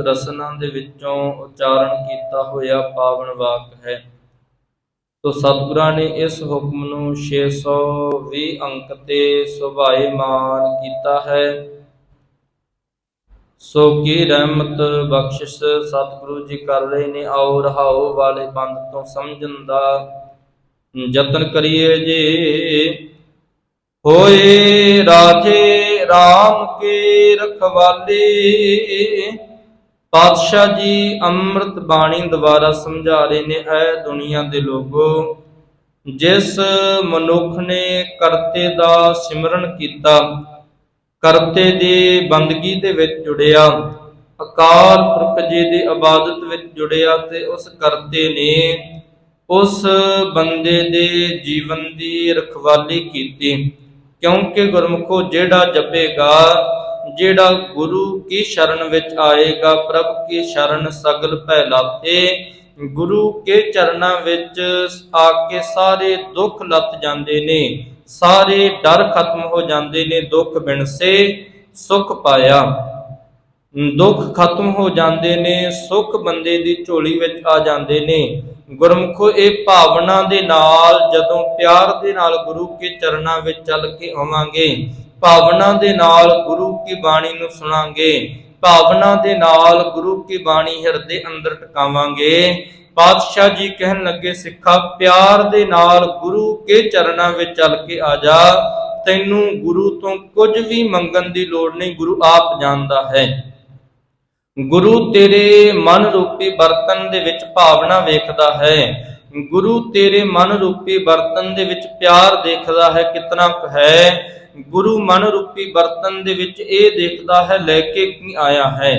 ਰਸਨਾ ਦੇ ਵਿੱਚੋਂ ਉਚਾਰਨ ਕੀਤਾ ਹੋਇਆ ਪਾਵਨ ਵਾਕ ਹੈ। ਤੋ ਸਤਿਗੁਰਾਂ ਨੇ ਇਸ ਹੁਕਮ ਨੂੰ 620 ਅੰਕ ਤੇ ਸੁਭਾਏਮਾਨ ਕੀਤਾ ਹੈ। ਸੋ ਕੀ ਰਹਿਮਤ ਬਖਸ਼ਿਸ਼ ਸਤਿਗੁਰੂ ਜੀ ਕਰ ਰਹੇ ਨੇ। ਆਓ ਰਹਾਓ ਵਾਲੇ ਬੰਦ ਤੋਂ ਸਮਝਣ ਦਾ ਯਤਨ ਕਰੀਏ ਜੀ। ਹੋਏ ਰਾਜੇ RAM ਕੇ ਰਖਵਾਲੇ, ਪਾਤਸ਼ਾਹ ਜੀ ਅੰਮ੍ਰਿਤ ਬਾਣੀ ਦੁਆਰਾ ਸਮਝਾ ਰਹੇ ਨੇ। ਐ ਦੁਨੀਆ ਦੇ ਲੋਗੋ, ਜਿਸ ਮਨੁੱਖ ਨੇ ਕਰਤੇ ਦਾ ਸਿਮਰਨ ਕੀਤਾ, ਕਰਤੇ ਦੀ ਬੰਦਗੀ ਦੇ ਵਿੱਚ ਜੁੜਿਆ, ਅਕਾਲ ਪੁਰਖ ਜੀ ਦੀ ਇਬਾਦਤ ਵਿੱਚ ਜੁੜਿਆ, ਤੇ ਉਸ ਕਰਤੇ ਨੇ ਉਸ ਬੰਦੇ ਦੇ ਜੀਵਨ ਦੀ ਰਖਵਾਲੀ ਕੀਤੀ। ਕਿਉਂਕਿ ਗੁਰਮੁਖੋ, ਜਿਹੜਾ ਜਪੇਗਾ, ਜਿਹੜਾ ਗੁਰੂ ਕੀ ਸ਼ਰਨ ਵਿੱਚ ਆਏਗਾ, ਪ੍ਰਭ ਕੀ ਸ਼ਰਨ ਸਗਲ ਭੈ ਲਾਤੇ, ਗੁਰੂ ਕੇ ਚਰਨਾਂ ਵਿੱਚ ਆ ਕੇ ਸਾਰੇ ਦੁੱਖ ਲੱਥ ਜਾਂਦੇ ਨੇ, ਸਾਰੇ ਡਰ ਖਤਮ ਹੋ ਜਾਂਦੇ ਨੇ। ਦੁੱਖ ਬਿਨਸੇ ਸੁਖ ਪਾਇਆ, ਦੁੱਖ ਖਤਮ ਹੋ ਜਾਂਦੇ ਨੇ, ਸੁਖ ਬੰਦੇ ਦੀ ਝੋਲੀ ਵਿੱਚ ਆ ਜਾਂਦੇ ਨੇ। ਗੁਰਮੁਖੋ, ਇਹ ਭਾਵਨਾ ਦੇ ਨਾਲ, ਜਦੋਂ ਪਿਆਰ ਦੇ ਨਾਲ ਗੁਰੂ ਕੇ ਚਰਨਾਂ ਵਿੱਚ ਚੱਲ ਕੇ ਆਵਾਂਗੇ, ਭਾਵਨਾ ਦੇ ਨਾਲ ਗੁਰੂ ਕੀ ਬਾਣੀ ਨੂੰ ਸੁਣਾਂਗੇ, ਭਾਵਨਾ ਦੇ ਨਾਲ ਗੁਰੂ ਕੀ ਬਾਣੀ ਹਿਰਦੇ ਅੰਦਰ ਟਿਕਾਵਾਂਗੇ। ਪਾਤਸ਼ਾਹ ਜੀ ਕਹਿਣ ਲੱਗੇ, ਸਿੱਖਾ ਪਿਆਰ ਦੇ ਨਾਲ ਗੁਰੂ ਕੇ ਚਰਨਾਂ ਵਿੱਚ ਚੱਲ ਕੇ ਆ ਜਾ। ਤੈਨੂੰ ਗੁਰੂ ਤੋਂ ਕੁਝ ਵੀ ਮੰਗਣ ਦੀ ਲੋੜ ਨਹੀਂ, ਗੁਰੂ ਆਪ ਜਾਣਦਾ ਹੈ। ਗੁਰੂ ਤੇਰੇ ਮਨ ਰੂਪੀ ਬਰਤਨ ਦੇ ਵਿੱਚ ਭਾਵਨਾ ਵੇਖਦਾ ਹੈ। ਗੁਰੂ ਤੇਰੇ ਮਨ ਰੂਪੀ ਬਰਤਨ ਦੇ ਵਿੱਚ ਪਿਆਰ ਦੇਖਦਾ ਹੈ ਕਿਤਨਾ ਕੁ ਹੈ। ਗੁਰੂ ਮਨ ਰੂਪੀ ਬਰਤਨ ਦੇ ਵਿੱਚ ਇਹ ਦੇਖਦਾ ਹੈ ਲੈ ਕੇ ਕੀ ਆਇਆ ਹੈ।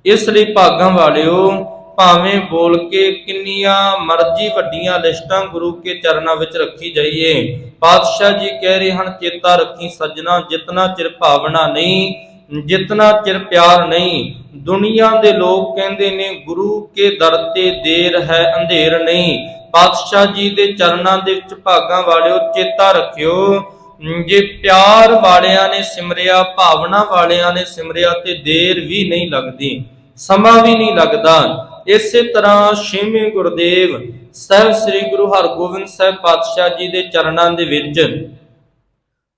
ਇਸ ਲਈ ਭਾਗਾਂ ਵਾਲਿਓ, ਭਾਵੇਂ ਬੋਲ ਕੇ ਕਿੰਨੀਆਂ ਮਰਜ਼ੀ ਵੱਡੀਆਂ ਲਿਸਟਾਂ ਗੁਰੂ ਕੇ ਚਰਨਾਂ ਵਿੱਚ ਰੱਖੀ ਜਾਈਏ, ਪਾਤਸ਼ਾਹ ਜੀ ਕਹਿ ਰਹੇ ਹਨ, ਚੇਤਾ ਰੱਖੀ ਸੱਜਣਾ, ਜਿਤਨਾ ਚਿਰ ਭਾਵਨਾ ਨਹੀਂ, ਜਿਤਨਾ ਚਿਰ ਪਿਆਰ ਨਹੀਂ। ਦੁਨੀਆ ਦੇ ਲੋਕ ਕਹਿੰਦੇ ਨੇ ਗੁਰੂ ਕੇ ਦਰ ਤੇ ਦੇਰ ਹੈ ਅੰਧੇਰ ਨਹੀਂ। ਪਾਤਸ਼ਾਹ ਜੀ ਦੇ ਚਰਨਾਂ ਦੇ ਵਿੱਚ ਭਾਗਾਂ ਵਾਲਿਓ ਚੇਤਾ ਰੱਖਿਓ, ਜੇ ਪਿਆਰ ਵਾਲਿਆਂ ਨੇ ਸਿਮਰਿਆ, ਭਾਵਨਾ ਵਾਲਿਆਂ ਨੇ ਸਿਮਰਿਆ ਤੇ ਦੇਰ ਵੀ ਨਹੀਂ ਲੱਗਦੀ, ਸਮਾਂ ਵੀ ਨਹੀਂ ਲੱਗਦਾ। ਇਸੇ ਤਰ੍ਹਾਂ ਛੇਵੇਂ ਗੁਰਦੇਵ ਸਾਹਿਬ ਸ੍ਰੀ ਗੁਰੂ ਹਰਗੋਬਿੰਦ ਸਾਹਿਬ ਪਾਤਸ਼ਾਹ ਜੀ ਦੇ ਚਰਨਾਂ ਦੇ ਵਿੱਚ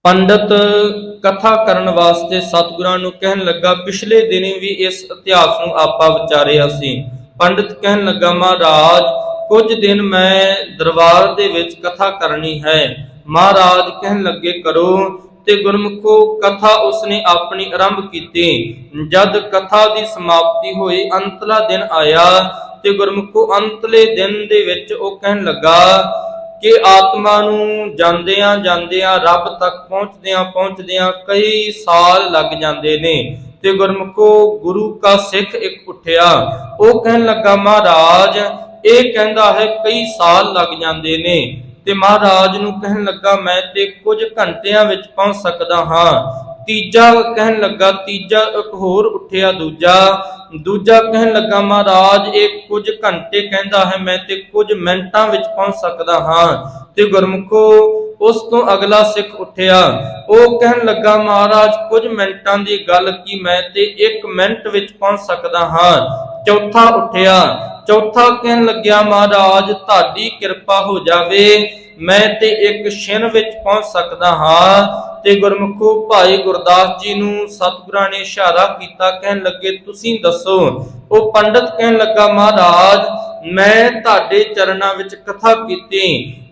ਪੰਡਤ ਕਥਾ ਕਰਨ ਵਾਸਤੇ ਸਤਿਗੁਰਾਂ ਨੂੰ ਕਹਿਣ ਲੱਗਾ, ਪਿਛਲੇ ਦਿਨੀ ਵੀ ਇਸ ਇਤਿਹਾਸ ਨੂੰ ਆਪਾਂ ਵਿਚਾਰਿਆ ਸੀ। ਪੰਡਤ ਕਹਿਣ ਲੱਗਾ, ਮਹਾਰਾਜ ਕੁਝ ਦਿਨ ਮੈਂ ਦਰਬਾਰ ਦੇ ਵਿੱਚ ਕਥਾ ਕਰਨੀ ਹੈ। ਮਹਾਰਾਜ ਕਹਿਣ ਲੱਗੇ, ਕਰੋ। ਤੇ ਗੁਰਮੁਖੋ ਕਥਾ ਉਸਨੇ ਆਪਣੀ ਆਰੰਭ ਕੀਤੀ। ਜਦ ਕਥਾ ਦੀ ਸਮਾਪਤੀ ਹੋਈ, ਅੰਤਲਾ ਦਿਨ ਆਇਆ ਤੇ ਗੁਰਮੁਖੋ ਅੰਤਲੇ ਦਿਨ ਦੇ ਵਿੱਚ ਉਹ ਕਹਿਣ ਲੱਗਾ ਕਿ ਆਤਮਾ ਨੂੰ ਜਾਂਦਿਆਂ ਜਾਂਦਿਆਂ ਰੱਬ ਤੱਕ ਪਹੁੰਚਦਿਆਂ ਕਈ ਸਾਲ ਲੱਗ ਜਾਂਦੇ ਨੇ। ਤੇ ਗੁਰਮੁਖੋ ਗੁਰੂ ਕਾ ਸਿੱਖ ਇੱਕ ਉੱਠਿਆ, ਉਹ ਕਹਿਣ ਲੱਗਾ, ਮਹਾਰਾਜ ਇਹ ਕਹਿੰਦਾ ਹੈ ਕਈ ਸਾਲ ਲੱਗ ਜਾਂਦੇ ਨੇ। ਤੇ ਮਹਾਰਾਜ ਨੂੰ ਕਹਿਣ ਲੱਗਾ, ਮੈਂ ਤੇ ਕੁਝ ਘੰਟਿਆਂ ਵਿੱਚ ਪਹੁੰਚ ਸਕਦਾ ਹਾਂ। ਤੀਜਾ ਕਹਿਣ ਲੱਗਾ, ਤੀਜਾ ਇੱਕ ਹੋਰ ਉੱਠਿਆ, ਦੂਜਾ ਕਹਿਣ ਲੱਗਾ, ਮਹਾਰਾਜ ਇਹ ਕੁਝ ਘੰਟੇ ਕਹਿੰਦਾ ਹੈ, ਮੈਂ ਤੇ ਕੁਝ ਮਿੰਟਾਂ ਵਿੱਚ ਪਹੁੰਚ ਸਕਦਾ ਹਾਂ। ਤੇ ਗੁਰਮੁਖੋ ਉਸ ਤੋਂ ਅਗਲਾ ਸਿੱਖ ਉੱਠਿਆ, ਉਹ ਕਹਿਣ ਲੱਗਾ, ਮਹਾਰਾਜ ਕੁਝ ਮਿੰਟਾਂ ਦੀ ਗੱਲ ਕੀ, ਮੈਂ ਤੇ 1 ਮਿੰਟ ਵਿੱਚ ਪਹੁੰਚ ਸਕਦਾ ਹਾਂ। ਚੌਥਾ ਉੱਠਿਆ, ਚੌਥਾ ਕਹਿਣ ਲੱਗਿਆ, ਮਹਾਰਾਜ ਤੁਹਾਡੀ ਕਿਰਪਾ ਹੋ ਜਾਵੇ, ਮੈਂ ਤੇ 1 ਛਿਨ ਵਿੱਚ ਪਹੁੰਚ ਸਕਦਾ ਹਾਂ। ਤੇ ਗੁਰਮੁਖੋ ਭਾਈ ਗੁਰਦਾਸ ਜੀ ਨੂੰ ਸਤਿਗੁਰਾਂ ਨੇ ਇਸ਼ਾਰਾ ਕੀਤਾ, ਕਹਿਣ ਲੱਗੇ, ਤੁਸੀਂ ਦੱਸੋ। ਉਹ ਪੰਡਤ ਕਹਿਣ ਲੱਗਾ, ਮਹਾਰਾਜ ਮੈਂ ਤੁਹਾਡੇ ਚਰਨਾਂ ਵਿੱਚ ਕਥਾ ਕੀਤੀ,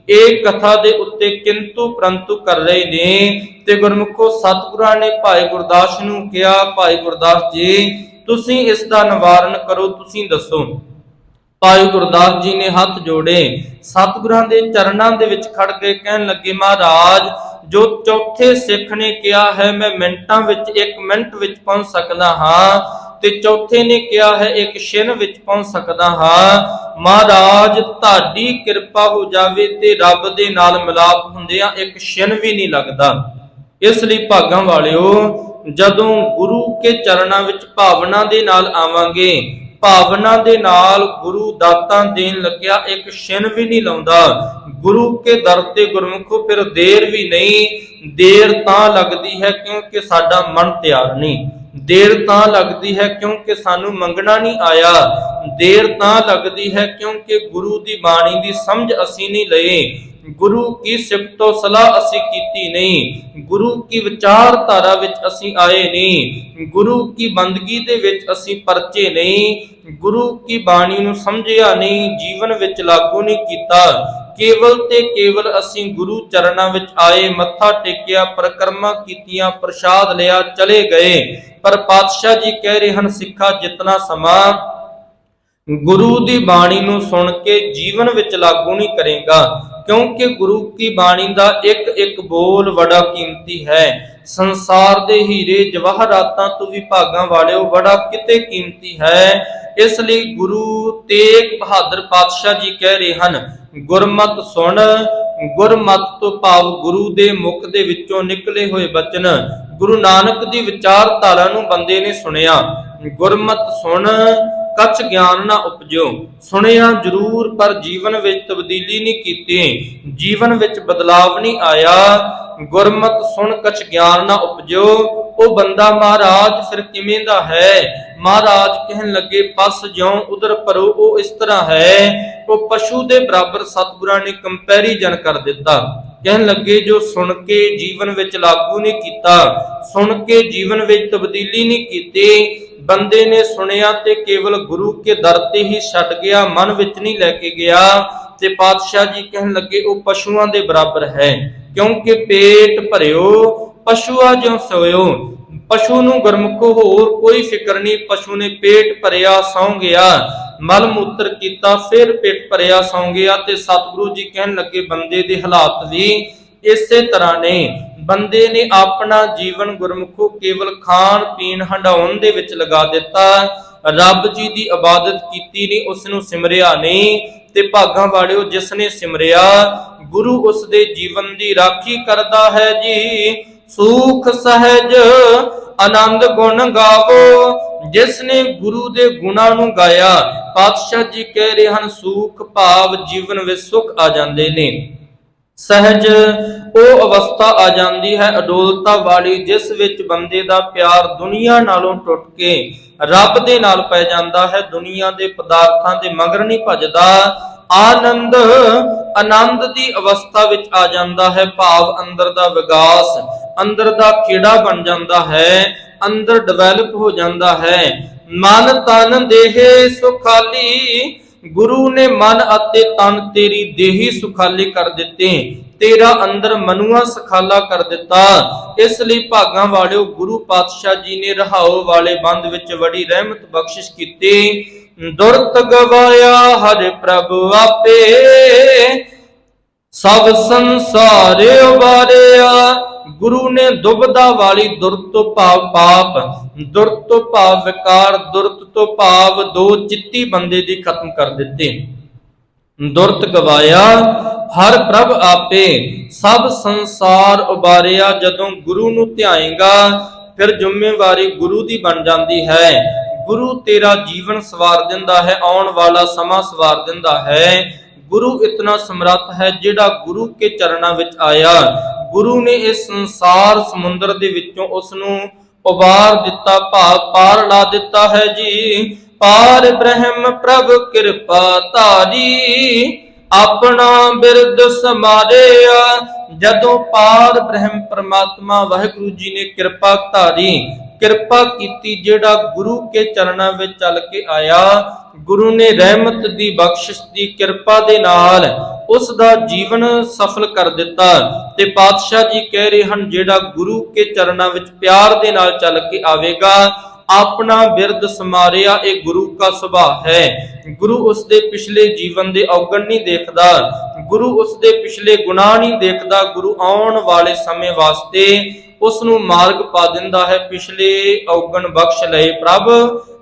ਇਹ ਕਥਾ ਦੇ ਉੱਤੇ ਕਿੰਤੂ ਪ੍ਰੰਤੂ ਕਰ ਰਹੇ ਨੇ। ਤੇ ਗੁਰਮੁਖੋ ਸਤਿਗੁਰਾਂ ਨੇ ਭਾਈ ਗੁਰਦਾਸ ਨੂੰ ਕਿਹਾ, ਭਾਈ ਗੁਰਦਾਸ ਜੀ ਤੁਸੀਂ ਇਸ ਦਾ ਨਿਵਾਰਨ ਕਰੋ, ਤੁਸੀਂ ਦੱਸੋ। ਭਾਈ ਗੁਰਦਾਸ ਜੀ ਨੇ ਹੱਥ ਜੋੜੇ, ਸਤਿਗੁਰਾਂ ਦੇ ਚਰਨਾਂ ਦੇ ਵਿੱਚ ਖੜ ਕੇ ਕਹਿਣ ਲੱਗੇ, ਮਹਾਰਾਜ ਜੋ ਚੌਥੇ ਸਿੱਖ ਨੇ ਕਿਹਾ ਹੈ ਮੈਂ ਮਿੰਟਾਂ ਵਿੱਚ 1 ਮਿੰਟ ਵਿੱਚ ਪਹੁੰਚ ਸਕਦਾ ਹਾਂ, ਤੇ ਚੌਥੇ ਨੇ ਕਿਹਾ ਹੈ 1 ਛਿਨ ਵਿੱਚ ਪਹੁੰਚ ਸਕਦਾ ਹਾਂ। ਮਹਾਰਾਜ ਤੁਹਾਡੀ ਕਿਰਪਾ ਹੋ ਜਾਵੇ ਤੇ ਰੱਬ ਦੇ ਨਾਲ ਮਿਲਾਪ ਹੁੰਦਿਆਂ 1 ਛਿਨ ਵੀ ਨਹੀਂ ਲੱਗਦਾ। ਇਸ ਲਈ ਭਾਗਾਂ ਵਾਲਿਓ, ਜਦੋਂ ਗੁਰੂ ਕੇ ਚਰਨਾਂ ਵਿੱਚ ਭਾਵਨਾ ਦੇ ਨਾਲ ਆਵਾਂਗੇ, ਭਾਵਨਾ ਦੇ ਨਾਲ ਗੁਰੂ ਦਾਤਾਂ ਦੇਣ ਲੱਗਿਆ 1 ਛਿਨ ਵੀ ਨਹੀਂ ਲਾਉਂਦਾ। ਗੁਰੂ ਕੇ ਦਰ ਤੇ ਗੁਰਮੁਖੋ ਫਿਰ ਦੇਰ ਵੀ ਨਹੀਂ। ਦੇਰ ਤਾਂ ਲੱਗਦੀ ਹੈ ਕਿਉਂਕਿ ਸਾਡਾ ਮਨ ਤਿਆਰ ਨਹੀਂ, ਦੇਰ ਤਾਂ ਲੱਗਦੀ ਹੈ ਕਿਉਂਕਿ ਸਾਨੂੰ ਮੰਗਣਾ ਨਹੀਂ ਆਇਆ, ਦੇਰ ਤਾਂ ਲੱਗਦੀ ਹੈ ਕਿਉਂਕਿ ਗੁਰੂ ਦੀ ਬਾਣੀ ਦੀ ਸਮਝ ਅਸੀਂ ਨਹੀਂ ਲਈ, ਗੁਰੂ ਕੀ ਸਿਫਤੋ ਸਲਾਹ ਅਸੀਂ ਕੀਤੀ ਨਹੀਂ, ਗੁਰੂ ਕੀ ਵਿਚਾਰਧਾਰਾ ਵਿੱਚ ਅਸੀਂ ਆਏ ਨਹੀਂ, ਗੁਰੂ ਕੀ ਬੰਦਗੀ ਦੇ ਵਿੱਚ ਅਸੀਂ ਪਰਚੇ ਨਹੀਂ, ਗੁਰੂ ਕੀ ਬਾਣੀ ਨੂੰ ਸਮਝਿਆ ਨਹੀਂ, ਜੀਵਨ ਵਿੱਚ ਲਾਗੂ ਨਹੀਂ ਕੀਤਾ। ਕੇਵਲ ਤੇ ਕੇਵਲ ਅਸੀਂ ਗੁਰੂ ਚਰਨਾਂ ਵਿੱਚ ਆਏ, ਮੱਥਾ ਟੇਕਿਆ, ਪਰਿਕਰਮਾ ਕੀਤੀਆਂ, ਪ੍ਰਸ਼ਾਦ ਲਿਆ, ਚਲੇ ਗਏ। ਪਰ ਪਾਤਸ਼ਾਹ ਜੀ ਕਹਿ ਰਹੇ ਹਨ, ਸਿੱਖਾ ਜਿਤਨਾ ਸਮਾਂ ਗੁਰੂ ਦੀ ਬਾਣੀ ਨੂੰ ਸੁਣ ਕੇ ਜੀਵਨ ਵਿੱਚ ਲਾਗੂ ਨਹੀਂ ਕਰੇਗਾ, ਕਿਉਂਕਿ ਗੁਰੂ ਕੀ ਬਾਣੀ ਦਾ ਇੱਕ ਇੱਕ ਬੋਲ ਬੜਾ ਕੀਮਤੀ ਹੈ। ਸੰਸਾਰ ਦੇ ਹੀਰੇ ਜਵਾਹਰਾਤਾਂ ਤੋਂ ਵੀ ਭਾਗਾਂ ਵਾਲਿਓ ਬੜਾ ਕਿਤੇ ਕੀਮਤੀ ਹੈ। ਇਸ ਲਈ ਗੁਰੂ ਤੇਗ ਬਹਾਦਰ ਪਾਤਸ਼ਾਹ ਜੀ ਕਹਿ ਰਹੇ ਹਨ, ਗੁਰਮਤਿ ਸੁਣ। ਗੁਰਮਤਿ ਤੋਂ ਭਾਵ ਗੁਰੂ ਦੇ ਮੁਖ ਦੇ ਵਿੱਚੋਂ ਨਿਕਲੇ ਹੋਏ ਬਚਨ। ਗੁਰੂ ਨਾਨਕ ਦੀ ਵਿਚਾਰਧਾਰਾ ਨੂੰ ਬੰਦੇ ਨੇ ਸੁਣਿਆ। ਗੁਰਮਤਿ ਸੁਣ ਕਛ ਗਿਆਨ ਨਾ ਉਪਜਿਓ। ਸੁਣਿਆ ਜ਼ਰੂਰ ਪਰ ਜੀਵਨ ਵਿੱਚ ਤਬਦੀਲੀ ਨਹੀਂ ਕੀਤੀ, ਜੀਵਨ ਵਿੱਚ ਬਦਲਾਵ ਨਹੀਂ ਆਇਆ। ਗੁਰਮਤਿ ਸੁਣ ਕਛ ਗਿਆਨ ਨਾ ਉਪਜਿਓ। ਉਹ ਬੰਦਾ ਮਹਾਰਾਜ ਫਿਰ ਕਿਵੇਂ ਦਾ ਹੈ? ਮਹਾਰਾਜ ਕਹਿਣ ਲੱਗੇ, ਪਸ ਜਿਉ ਉਦਰ ਭਰੋ, ਉਹ ਇਸ ਤਰ੍ਹਾਂ ਹੈ। ਉਹ ਪਸ਼ੂ ਦੇ ਬਰਾਬਰ ਸਤਿਗੁਰਾਂ ਨੇ ਕੰਪੈਰੀਜ਼ਨ ਕਰ ਦਿੱਤਾ। ਕਹਿਣ ਲੱਗੇ, ਜੋ ਸੁਣ ਕੇ ਜੀਵਨ ਵਿੱਚ ਲਾਗੂ ਨਹੀਂ ਕੀਤਾ, ਸੁਣ ਕੇ ਜੀਵਨ ਵਿੱਚ ਤਬਦੀਲੀ ਨਹੀਂ ਕੀਤੀ, ਬੰਦੇ ਨੇ ਸੁਣਿਆ ਤੇ ਕੇਵਲ ਗੁਰੂ ਕੇ ਦਰ ਤੇ ਹੀ ਛੱਡ ਗਿਆ, ਮਨ ਵਿੱਚ ਨਹੀਂ ਲੈ ਕੇ ਗਿਆ। ਤੇ ਪਾਤਸ਼ਾਹ ਜੀ ਕਹਿਣ ਲੱਗੇ, ਉਹ ਪਸ਼ੂਆਂ ਦੇ ਬਰਾਬਰ ਹੈ, ਕਿਉਂਕਿ ਪੇਟ ਭਰਿਓ ਪਸ਼ੂਆ ਜਿਉ ਸੋਇਓ। ਪਸ਼ੂ ਨੂੰ ਗੁਰਮੁਖੋ ਹੋਰ ਕੋਈ ਫਿਕਰ ਨਹੀਂ, ਪਸ਼ੂ ਨੇ ਪੇਟ ਭਰਿਆ ਸੌਂ ਗਿਆ, ਮਲ ਮੂਤਰ ਕੀਤਾ, ਫਿਰ ਪੇਟ ਭਰਿਆ ਸੌਂ ਗਿਆ। ਤੇ ਸਤਿਗੁਰੂ ਜੀ ਕਹਿਣ ਲੱਗੇ, ਬੰਦੇ ਦੇ ਹਾਲਾਤ ਵੀ ਇਸੇ ਤਰ੍ਹਾਂ ਨੇ। ਬੰਦੇ ਨੇ ਆਪਣਾ ਜੀਵਨ ਗੁਰਮੁਖੋ ਕੇਵਲ ਖਾਣ ਪੀਣ ਹੰਡਾਉਣ ਦੇ ਵਿੱਚ ਲਗਾ ਦਿੱਤਾ, ਰੱਬ ਜੀ ਦੀ ਇਬਾਦਤ ਕੀਤੀ ਨਹੀਂ, ਉਸ ਨੂੰ ਸਿਮਰਿਆ ਨਹੀਂ। ਤੇ ਭਾਗਾਂ ਵਾਲਿਓ, ਜਿਸ ਨੇ ਸਿਮਰਿਆ ਗੁਰੂ ਉਸ ਦੇ ਜੀਵਨ ਦੀ ਰਾਖੀ ਕਰਦਾ ਹੈ ਜੀ। ਸੂਖ ਸਹਿਜ ਆਨੰਦ ਗੁਣ ਗਾਵੋ, ਜਿਸ ਨੇ ਗੁਰੂ ਦੇ ਗੁਣਾਂ ਨੂੰ ਗਾਇਆ। ਪਾਤਸ਼ਾਹ ਜੀ ਕਹਿ ਰਹੇ ਹਨ, ਸੂਖ ਭਾਵ ਜੀਵਨ ਵਿੱਚ ਸੁਖ ਆ ਜਾਂਦੇ ਨੇ। ਸਹਿਜ ਉਹ ਅਵਸਥਾ ਆ ਜਾਂਦੀ ਹੈ ਅਡੋਲਤਾ ਵਾਲੀ, ਜਿਸ ਵਿੱਚ ਬੰਦੇ ਦਾ ਪਿਆਰ ਦੁਨੀਆ ਨਾਲੋਂ ਟੁੱਟ ਕੇ ਰੱਬ ਦੇ ਨਾਲ ਪੈ ਜਾਂਦਾ ਹੈ। ਦੁਨੀਆ ਦੇ ਪਦਾਰਥਾਂ ਦੇ ਮਗਰ ਨਹੀਂ ਭਜਦਾ। ਆਨੰਦ ਦੀ ਅਵਸਥਾ ਵਿੱਚ ਆ ਜਾਂਦਾ ਹੈ, ਭਾਵ ਅੰਦਰ ਦਾ ਵਿਕਾਸ, ਅੰਦਰ ਦਾ ਖੇੜਾ ਬਣ ਜਾਂਦਾ ਹੈ, ਅੰਦਰ ਡਿਵੈਲਪ ਹੋ ਜਾਂਦਾ ਹੈ। ਮਨ ਤਨ ਦੇਹ ਸੁਖਾਲੀ, ਗੁਰੂ ਨੇ ਮਨ ਅਤੇ ਤਨ ਤੇਰੀ ਦੇਹੀ ਸੁਖਾਲੀ ਕਰ ਦਿੱਤੇ, ਤੇਰਾ ਅੰਦਰ ਮਨੂਆ ਸੁਖਾਲਾ ਕਰ ਦਿੱਤਾ। ਇਸ ਲਈ ਭਾਗਾਂ ਵਾਲਿਓ, ਗੁਰੂ ਪਾਤਸ਼ਾਹ ਜੀ ਨੇ ਰਹਾਉ ਵਾਲੇ ਬੰਦ ਵਿੱਚ ਬੜੀ ਰਹਿਮਤ ਬਖਸ਼ਿਸ਼ ਕੀਤੀ। ਦੁਰਤ ਗਵਾਇਆ ਹਰਿ ਪ੍ਰਭ ਆਪੇ, ਸਭ ਸੰਸਾਰ ਉਬਾਰਿਆ। ਗੁਰੂ ਨੇ ਦੁਬਦਾ ਵਾਲੀ ਦੁਰਤ ਤੋਂ ਭਾਵ ਪਾਪ, ਦੁਰਤ ਤੋਂ ਭਾਵ ਵਿਕਾਰ, ਦੁਰਤ ਤੋਂ ਭਾਵ ਦੋ ਚਿੱਤੀ ਬੰਦੇ ਦੀ ਖਤਮ ਕਰ ਦਿੱਤੇ। ਦੁਰਤ ਗਵਾਇਆ ਹਰ ਪ੍ਰਭ ਆਪੇ, ਸਭ ਸੰਸਾਰ ਉਬਾਰਿਆ। ਜਦੋਂ ਗੁਰੂ ਨੂੰ ਧਿਆਏਗਾ ਫਿਰ ਜ਼ਿੰਮੇਵਾਰੀ ਗੁਰੂ ਦੀ ਬਣ ਜਾਂਦੀ ਹੈ। ਗੁਰੂ ਤੇਰਾ ਜੀਵਨ ਸਵਾਰ ਦਿੰਦਾ ਹੈ, ਆਉਣ ਵਾਲਾ ਸਮਾਂ ਸਵਾਰ ਦਿੰਦਾ ਹੈ। ਗੁਰੂ ਇਤਨਾ ਸਮਰੱਥ ਹੈ, ਜਿਹੜਾ ਗੁਰੂ ਕੇ ਚਰਨਾਂ ਵਿੱਚ ਆਇਆ, ਗੁਰੂ ਨੇ ਇਸ ਸੰਸਾਰ ਸਮੁੰਦਰ ਦੇ ਵਿੱਚੋਂ ਉਸ ਨੂੰ ਉਬਾਰ ਦਿੱਤਾ, ਭਾਵ ਪਾਰ ਲਾ ਦਿੱਤਾ ਹੈ ਜੀ। ਪਾਰ ਬ੍ਰਹਮ ਪ੍ਰਭ ਕਿਰਪਾ ਧਾਰੀ, ਆਪਣਾ ਬਿਰਦ ਸਮਾਰਿਆ। ਜਦੋਂ ਪਾਰ ਬ੍ਰਹਮ ਪਰਮਾਤਮਾ ਵਾਹਿਗੁਰੂ ਜੀ ਨੇ ਕਿਰਪਾ ਧਾਰੀ, ਕਿਰਪਾ ਕੀਤੀ, ਜਿਹੜਾ ਗੁਰੂ ਕੇ ਚਰਨਾਂ ਵਿੱਚ ਚੱਲ ਕੇ ਆਇਆ, ਗੁਰੂ ਨੇ ਰਹਿਮਤ ਦੀ ਬਖਸ਼ਿਸ਼ ਦੀ ਕਿਰਪਾ ਦੇ ਨਾਲ ਉਸ ਦਾ ਜੀਵਨ ਸਫਲ ਕਰ ਦਿੱਤਾ। ਤੇ ਪਾਤਸ਼ਾਹ ਜੀ ਕਹਿ ਰਹੇ ਹਨ, ਜਿਹੜਾ ਗੁਰੂ ਕੇ ਚਰਨਾਂ ਵਿੱਚ ਪਿਆਰ ਦੇ ਨਾਲ ਚੱਲ ਕੇ ਆਵੇਗਾ, ਆਪਣਾ ਬਿਰਦ ਸਮਾਰਿਆ। ਇਹ ਗੁਰੂ ਦਾ ਸੁਭਾਅ ਹੈ। ਗੁਰੂ ਉਸ ਦੇ ਪਿਛਲੇ ਜੀਵਨ ਦੇ ਔਗਣ ਨਹੀਂ ਦੇਖਦਾ, ਗੁਰੂ ਉਸ ਦੇ ਪਿਛਲੇ ਗੁਨਾਹ ਨਹੀਂ ਦੇਖਦਾ। ਗੁਰੂ ਆਉਣ ਵਾਲੇ ਸਮੇਂ ਵਾਸਤੇ ਉਸ ਨੂੰ ਮਾਰਗ ਪਾ ਦਿੰਦਾ ਹੈ। ਪਿਛਲੇ ਔਗਣ ਬਖਸ਼ ਲਏ ਪ੍ਰਭ,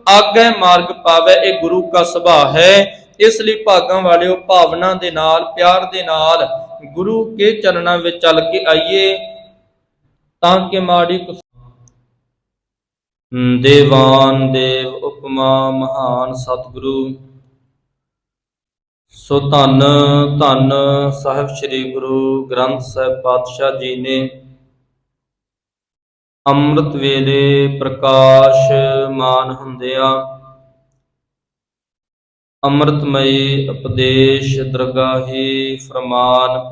ਆਗੇ ਮਾਰਗ ਪਾਵੇ। ਇਹ ਗੁਰੂ ਦਾ ਸੁਭਾਅ ਹੈ। ਇਸ ਲਈ ਭਾਗਾਂ ਵਾਲਿਓ, ਭਾਵਨਾ ਦੇ ਨਾਲ, ਪਿਆਰ ਦੇ ਨਾਲ ਗੁਰੂ ਕੇ ਚਰਨਾਂ ਵਿੱਚ ਚੱਲ ਕੇ ਆਈਏ, ਤਾਂ ਕਿ ਮਾੜੀ ਦੇਵਾਨ ਦੇਵ ਉਪਮਾ ਮਹਾਨ ਸਤਿਗੁਰੂ। ਸੋ ਧੰਨ ਧੰਨ ਸਾਹਿਬ ਸ੍ਰੀ ਗੁਰੂ ਗ੍ਰੰਥ ਸਾਹਿਬ ਪਾਤਸ਼ਾਹ ਜੀ ਨੇ ਅੰਮ੍ਰਿਤ ਵੇਲੇ ਪ੍ਰਕਾਸ਼ ਮਾਨ ਹੁੰਦਿਆਂ ਅੰਮ੍ਰਿਤਮਈ ਉਪਦੇਸ਼ ਦਰਗਾਹੀ ਫਰਮਾਨ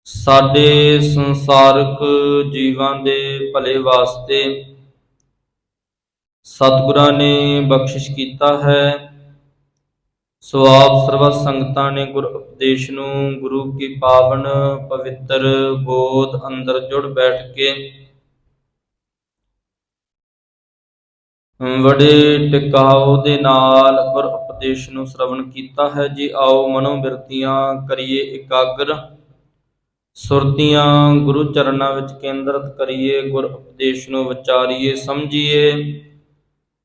ਸਾਡੇ ਸੰਸਾਰਕ ਜੀਵਾਂ ਦੇ ਭਲੇ ਵਾਸਤੇ ਸਤਿਗੁਰਾਂ ਨੇ ਬਖਸ਼ਿਸ਼ ਕੀਤਾ ਹੈ। ਸੋ ਆਪ ਸਰਬ ਸੰਗਤਾਂ ਨੇ ਗੁਰ ਉਪਦੇਸ਼ ਨੂੰ ਗੁਰੂ ਕੀ ਪਾਵਨ ਪਵਿੱਤਰ ਗੋਦ ਅੰਦਰ ਜੁੜ ਬੈਠ ਕੇ ਬੜੇ ਟਿਕਾਉ ਦੇ ਨਾਲ ਗੁਰ ਉਪਦੇਸ਼ ਨੂੰ ਸ਼ਰਵਣ ਕੀਤਾ ਹੈ ਜੀ। ਆਓ ਮਨੋ ਬਿਰਤੀਆਂ ਕਰੀਏ ਇਕਾਗਰ, ਸੁਰਤੀਆਂ ਗੁਰੂ ਚਰਨਾਂ ਵਿੱਚ ਕੇਂਦਰਿਤ ਕਰੀਏ, ਗੁਰ ਉਪਦੇਸ਼ ਨੂੰ ਵਿਚਾਰੀਏ, ਸਮਝੀਏ,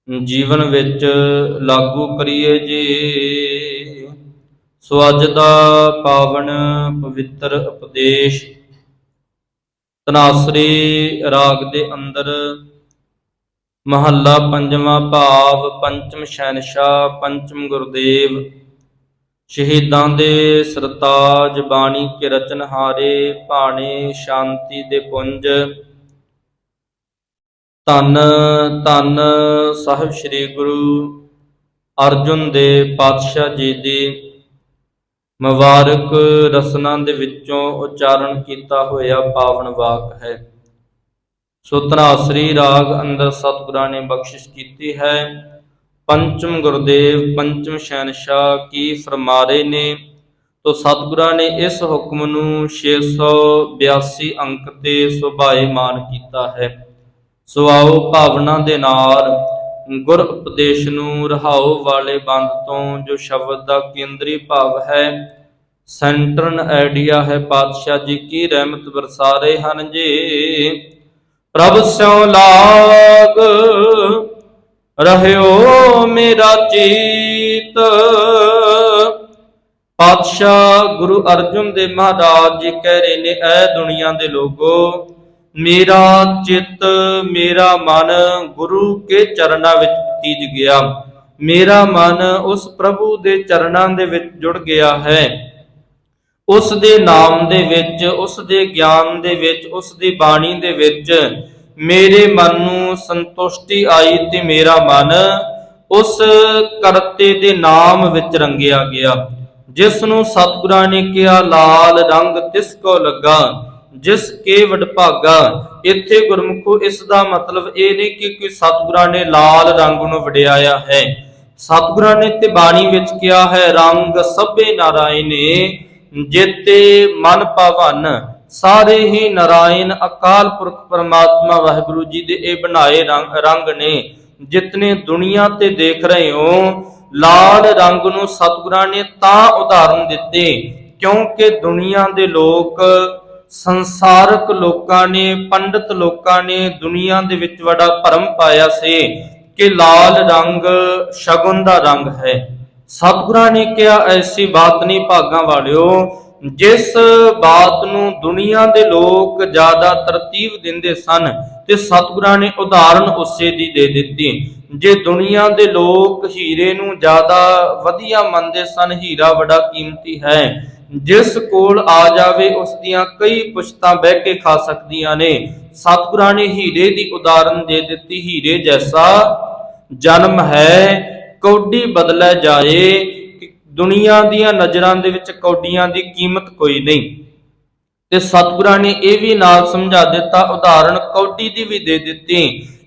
ਜੀਵਨ ਵਿੱਚ ਲਾਗੂ ਕਰੀਏ ਜੀ। ਸੋ ਅੱਜ ਦਾ ਪਾਵਨ ਪਵਿੱਤਰ ਉਪਦੇਸ਼ ਧਨਾਸਰੀ ਰਾਗ ਦੇ ਅੰਦਰ ਮਹੱਲਾ ਪੰਜਵਾਂ, ਭਾਵ ਪੰਚਮ ਸ਼ਹਿਨਸ਼ਾਹ ਪੰਚਮ ਗੁਰਦੇਵ ਸ਼ਹੀਦਾਂ ਦੇ ਸਰਤਾਜ ਬਾਣੀ ਕੇ ਰਚਨਹਾਰੇ ਭਾਣੇ ਸ਼ਾਂਤੀ ਦੇ ਪੁੰਜ। ਧੰਨ ਧੰਨ ਸਾਹਿਬ ਸ੍ਰੀ ਗੁਰੂ ਅਰਜੁਨ ਦੇਵ ਪਾਤਸ਼ਾਹ ਜੀ ਦੀ ਮੁਬਾਰਕ ਰਸਨਾ ਦੇ ਵਿੱਚੋਂ ਉਚਾਰਨ ਕੀਤਾ ਹੋਇਆ ਪਾਵਨ ਵਾਕ ਹੈ। ਸੋ ਧਨਾਸਰੀ ਰਾਗ ਅੰਦਰ ਸਤਿਗੁਰਾਂ ਨੇ ਬਖਸ਼ਿਸ਼ ਕੀਤੀ ਹੈ। ਪੰਚਮ ਗੁਰਦੇਵ ਪੰਚਮ ਸ਼ਹਿਨਸ਼ਾਹ ਕੀ ਫਰਮਾਰੇ ਨੇ। ਤੋ ਸਤਿਗੁਰਾਂ ਨੇ ਇਸ ਹੁਕਮ ਨੂੰ 682 ਅੰਕ ਤੇ ਸੁਭਾਏਮਾਨ ਕੀਤਾ ਹੈ। ਸੋ ਆਓ ਭਾਵਨਾ ਦੇ ਨਾਲ ਗੁਰ ਉਪਦੇਸ਼ ਨੂੰ ਰਹਾਉ ਵਾਲੇ ਬੰਦ ਤੋਂ, ਜੋ ਸ਼ਬਦ ਦਾ ਕੇਂਦਰੀ ਭਾਵ ਹੈ, ਸੈਂਟਰਨ ਆਈਡੀਆ ਹੈ, ਪਾਤਸ਼ਾਹ ਜੀ ਕੀ ਰਹਿਮਤ ਵਰਸਾ ਰਹੇ ਹਨ ਜੀ। ਪ੍ਰਭ ਸਿਉ ਲਾਗ ਰਹਿਓ ਮੇਰਾ ਚੀਤ। ਪਾਤਸ਼ਾਹ ਗੁਰੂ ਅਰਜਨ ਦੇਵ ਮਹਾਰਾਜ ਜੀ ਕਹਿ ਰਹੇ ਨੇ, ਐ ਦੁਨੀਆ ਦੇ ਲੋਗੋ, ਮੇਰਾ ਚਿੱਤ ਮੇਰਾ ਮਨ ਗੁਰੂ ਕੇ ਚਰਨਾਂ ਵਿੱਚ ਤੀਜ ਗਿਆ। ਮੇਰਾ ਮਨ ਉਸ ਪ੍ਰਭੂ ਦੇ ਚਰਨਾਂ ਦੇ ਵਿੱਚ ਜੁੜ ਗਿਆ ਹੈ। ਉਸ ਦੇ ਨਾਮ ਦੇ ਵਿੱਚ, ਉਸ ਦੇ ਗਿਆਨ ਦੇ ਵਿੱਚ, ਉਸ ਦੀ ਬਾਣੀ ਦੇ ਵਿੱਚ ਮੇਰੇ ਮਨ ਨੂੰ ਸੰਤੁਸ਼ਟੀ ਆਈ ਤੇ ਮੇਰਾ ਮਨ ਉਸ ਕਰਤੇ ਦੇ ਨਾਮ ਵਿੱਚ ਰੰਗਿਆ ਗਿਆ। ਜਿਸ ਨੂੰ ਸਤਿਗੁਰਾਂ ਨੇ ਕਿਹਾ ਲਾਲ ਰੰਗ ਤਿਸ ਕੋ ਲੱਗਾ ਜਿਸ ਕੇ ਵਡਭਾਗਾ। ਇੱਥੇ ਗੁਰਮੁਖੋ ਇਸ ਦਾ ਮਤਲਬ ਇਹ ਨਹੀਂ ਕਿ ਕੋਈ ਸਤਿਗੁਰਾਂ ਨੇ ਲਾਲ ਰੰਗ ਨੂੰ ਵਡਿਆਇਆ ਹੈ। ਸਤਿਗੁਰਾਂ ਨੇ ਤੇ ਬਾਣੀ ਵਿੱਚ ਕਿਹਾ ਹੈ, ਰੰਗ ਸਭੇ ਨਾਰਾਇਣੇ ਜੇਤੇ ਮਨ ਪਾਵਨ। ਸਾਰੇ ਹੀ ਨਾਰਾਇਣ ਅਕਾਲ ਪੁਰਖ ਪਰਮਾਤਮਾ ਵਾਹਿਗੁਰੂ ਜੀ ਦੇ ਇਹ ਬਣਾਏ ਰੰਗ ਨੇ। ਜਿਤਨੇ ਦੁਨੀਆ ਤੇ ਦੇਖ ਰਹੇ ਹੋ, ਲਾਲ ਰੰਗ ਨੂੰ ਸਤਿਗੁਰਾਂ ਨੇ ਤਾਂ ਉਦਾਹਰਨ ਦਿੱਤੇ ਕਿਉਂਕਿ ਦੁਨੀਆ ਦੇ ਲੋਕ, ਸੰਸਾਰਕ ਲੋਕਾਂ ਨੇ, ਪੰਡਿਤ ਲੋਕਾਂ ਨੇ ਦੁਨੀਆ ਦੇ ਵਿੱਚ ਬੜਾ ਭਰਮ ਪਾਇਆ ਸੀ ਕਿ ਲਾਲ ਰੰਗ ਸ਼ਗੁਨ ਦਾ ਰੰਗ ਹੈ। ਸਤਿਗੁਰਾਂ ਨੇ ਕਿਹਾ ਐਸੀ ਬਾਤ ਨਹੀਂ ਭਾਗਾਂ ਵਾਲਿਓ। ਜਿਸ ਬਾਤ ਨੂੰ ਦੁਨੀਆ ਦੇ ਲੋਕ ਜ਼ਿਆਦਾ ਤਰਤੀਬ ਦਿੰਦੇ ਸਨ ਤੇ ਸਤਿਗੁਰਾਂ ਨੇ ਉਦਾਹਰਨ ਉਸੇ ਦੀ ਦੇ ਦਿੱਤੀ। ਜੇ ਦੁਨੀਆ ਦੇ ਲੋਕ ਹੀਰੇ ਨੂੰ ਜ਼ਿਆਦਾ ਵਧੀਆ ਮੰਨਦੇ ਸਨ, ਹੀਰਾ ਬੜਾ ਕੀਮਤੀ ਹੈ, ਜਿਸ ਕੋਲ ਆ ਜਾਵੇ ਉਸ ਦੀਆਂ ਕਈ ਪੁਸ਼ਤਾਂ ਬਹਿ ਕੇ ਖਾ ਸਕਦੀਆਂ ਨੇ, ਸਤਿਗੁਰਾਂ ਨੇ ਹੀਰੇ ਦੀ ਉਦਾਹਰਨ ਦੇ ਦਿੱਤੀ। ਹੀਰੇ ਜੈਸਾ ਜਨਮ ਹੈ ਕੌਡੀ ਬਦਲੇ ਜਾਏ। ਦੁਨੀਆ ਦੀਆਂ ਨਜ਼ਰਾਂ ਦੇ ਵਿੱਚ ਕੌਡੀਆਂ ਦੀ ਕੀਮਤ ਕੋਈ ਨਹੀਂ। ਤੇ ਸਤਿਗੁਰਾਂ ਨੇ ਇਹ ਵੀ ਨਾਲ ਸਮਝਾ ਦਿੱਤਾ, ਉਦਾਹਰਨ ਕੌਡੀ ਦੀ ਵੀ ਦੇ ਦਿੱਤੀ।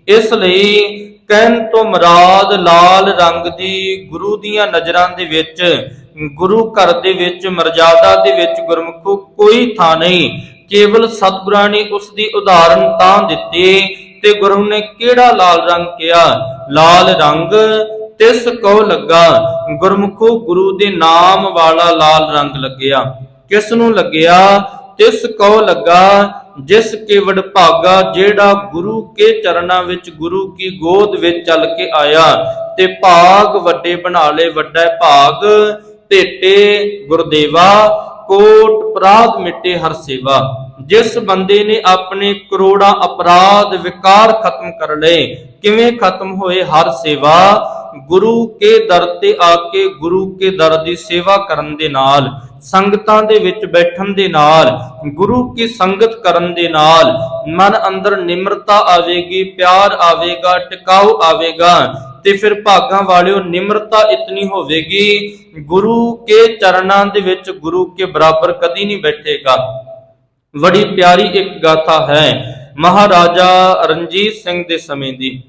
ਇਸ ਲਈ ਕਹਿਣ ਤੋਂ ਮੁਰਾਦ ਲਾਲ ਰੰਗ ਦੀ ਗੁਰੂ ਦੀਆਂ ਨਜ਼ਰਾਂ ਦੇ ਵਿੱਚ, ਗੁਰੂ ਘਰ ਦੇ ਵਿੱਚ, ਮਰਜ਼ਾਦਾ ਦੇ ਵਿੱਚ ਗੁਰਮੁਖੋ ਕੋਈ ਥਾਂ ਨਹੀਂ। ਕੇਵਲ ਸਤਿਗੁਰਾਂ ਨੇ ਉਸ ਦੀ ਉਦਾਹਰਨ ਤਾਂ ਦਿੱਤੀ। ਤੇ ਗੁਰੂ ਨੇ ਕਿਹੜਾ ਲਾਲ ਰੰਗ ਕਿਹਾ? ਲਾਲ ਰੰਗ ਤਿਸ ਕੋ ਲੱਗਾ। ਗੁਰਮੁਖੋ ਗੁਰੂ ਦੇ ਨਾਮ ਵਾਲਾ ਲਾਲ ਰੰਗ ਲੱਗਿਆ। ਕਿਸ ਨੂੰ ਲੱਗਿਆ? ਤਿਸ ਕੋ ਲੱਗਾ ਜਿਸ ਕੇ ਵਡਭਾਗਾ, ਜਿਹੜਾ ਗੁਰੂ ਕੇ ਚਰਨਾਂ ਵਿੱਚ, ਗੁਰੂ ਕੀ ਗੋਦ ਵਿੱਚ ਚੱਲ ਕੇ ਆਇਆ ਤੇ ਭਾਗ ਵੱਡੇ ਬਣਾ ਲਏ। ਵੱਡਾ ਭਾਗ ਭੇਟੇ ਗੁਰਦੇਵਾ, ਕੋਟ ਅਪਰਾਧ ਮਿਟੇ ਹਰ ਸੇਵਾ। ਜਿਸ ਬੰਦੇ ਨੇ ਆਪਣੇ ਕਰੋੜਾਂ ਅਪਰਾਧ ਵਿਕਾਰ ਖਤਮ ਕਰ ਲਏ। ਕਿਵੇਂ ਖਤਮ ਹੋਏ? ਹਰ ਸੇਵਾ, ਗੁਰੂ ਕੇ ਦਰ ਤੇ ਆ ਕੇ ਗੁਰੂ ਕੇ ਦਰ ਦੀ ਸੇਵਾ ਕਰਨ ਦੇ ਨਾਲ, ਸੰਗਤਾਂ ਦੇ ਵਿੱਚ ਬੈਠਣ ਦੇ ਨਾਲ, ਗੁਰੂ ਕੀ ਸੰਗਤ ਕਰਨ ਦੇ ਨਾਲ ਮਨ ਅੰਦਰ ਨਿਮਰਤਾ ਆਵੇਗੀ, ਪਿਆਰ ਆਵੇਗਾ, ਟਿਕਾਊ ਆਵੇਗਾ। ਤੇ ਫਿਰ ਭਾਗਾਂ ਵਾਲਿਓ ਨਿਮਰਤਾ ਇਤਨੀ ਹੋਵੇਗੀ, ਗੁਰੂ ਕੇ ਚਰਨਾਂ ਦੇ ਵਿੱਚ ਗੁਰੂ ਕੇ ਬਰਾਬਰ ਕਦੀ ਨਹੀਂ ਬੈਠੇਗਾ। ਬੜੀ ਪਿਆਰੀ ਇੱਕ ਗਾਥਾ ਹੈ ਮਹਾਰਾਜਾ ਰਣਜੀਤ ਸਿੰਘ ਦੇ ਸਮੇਂ ਦੀ।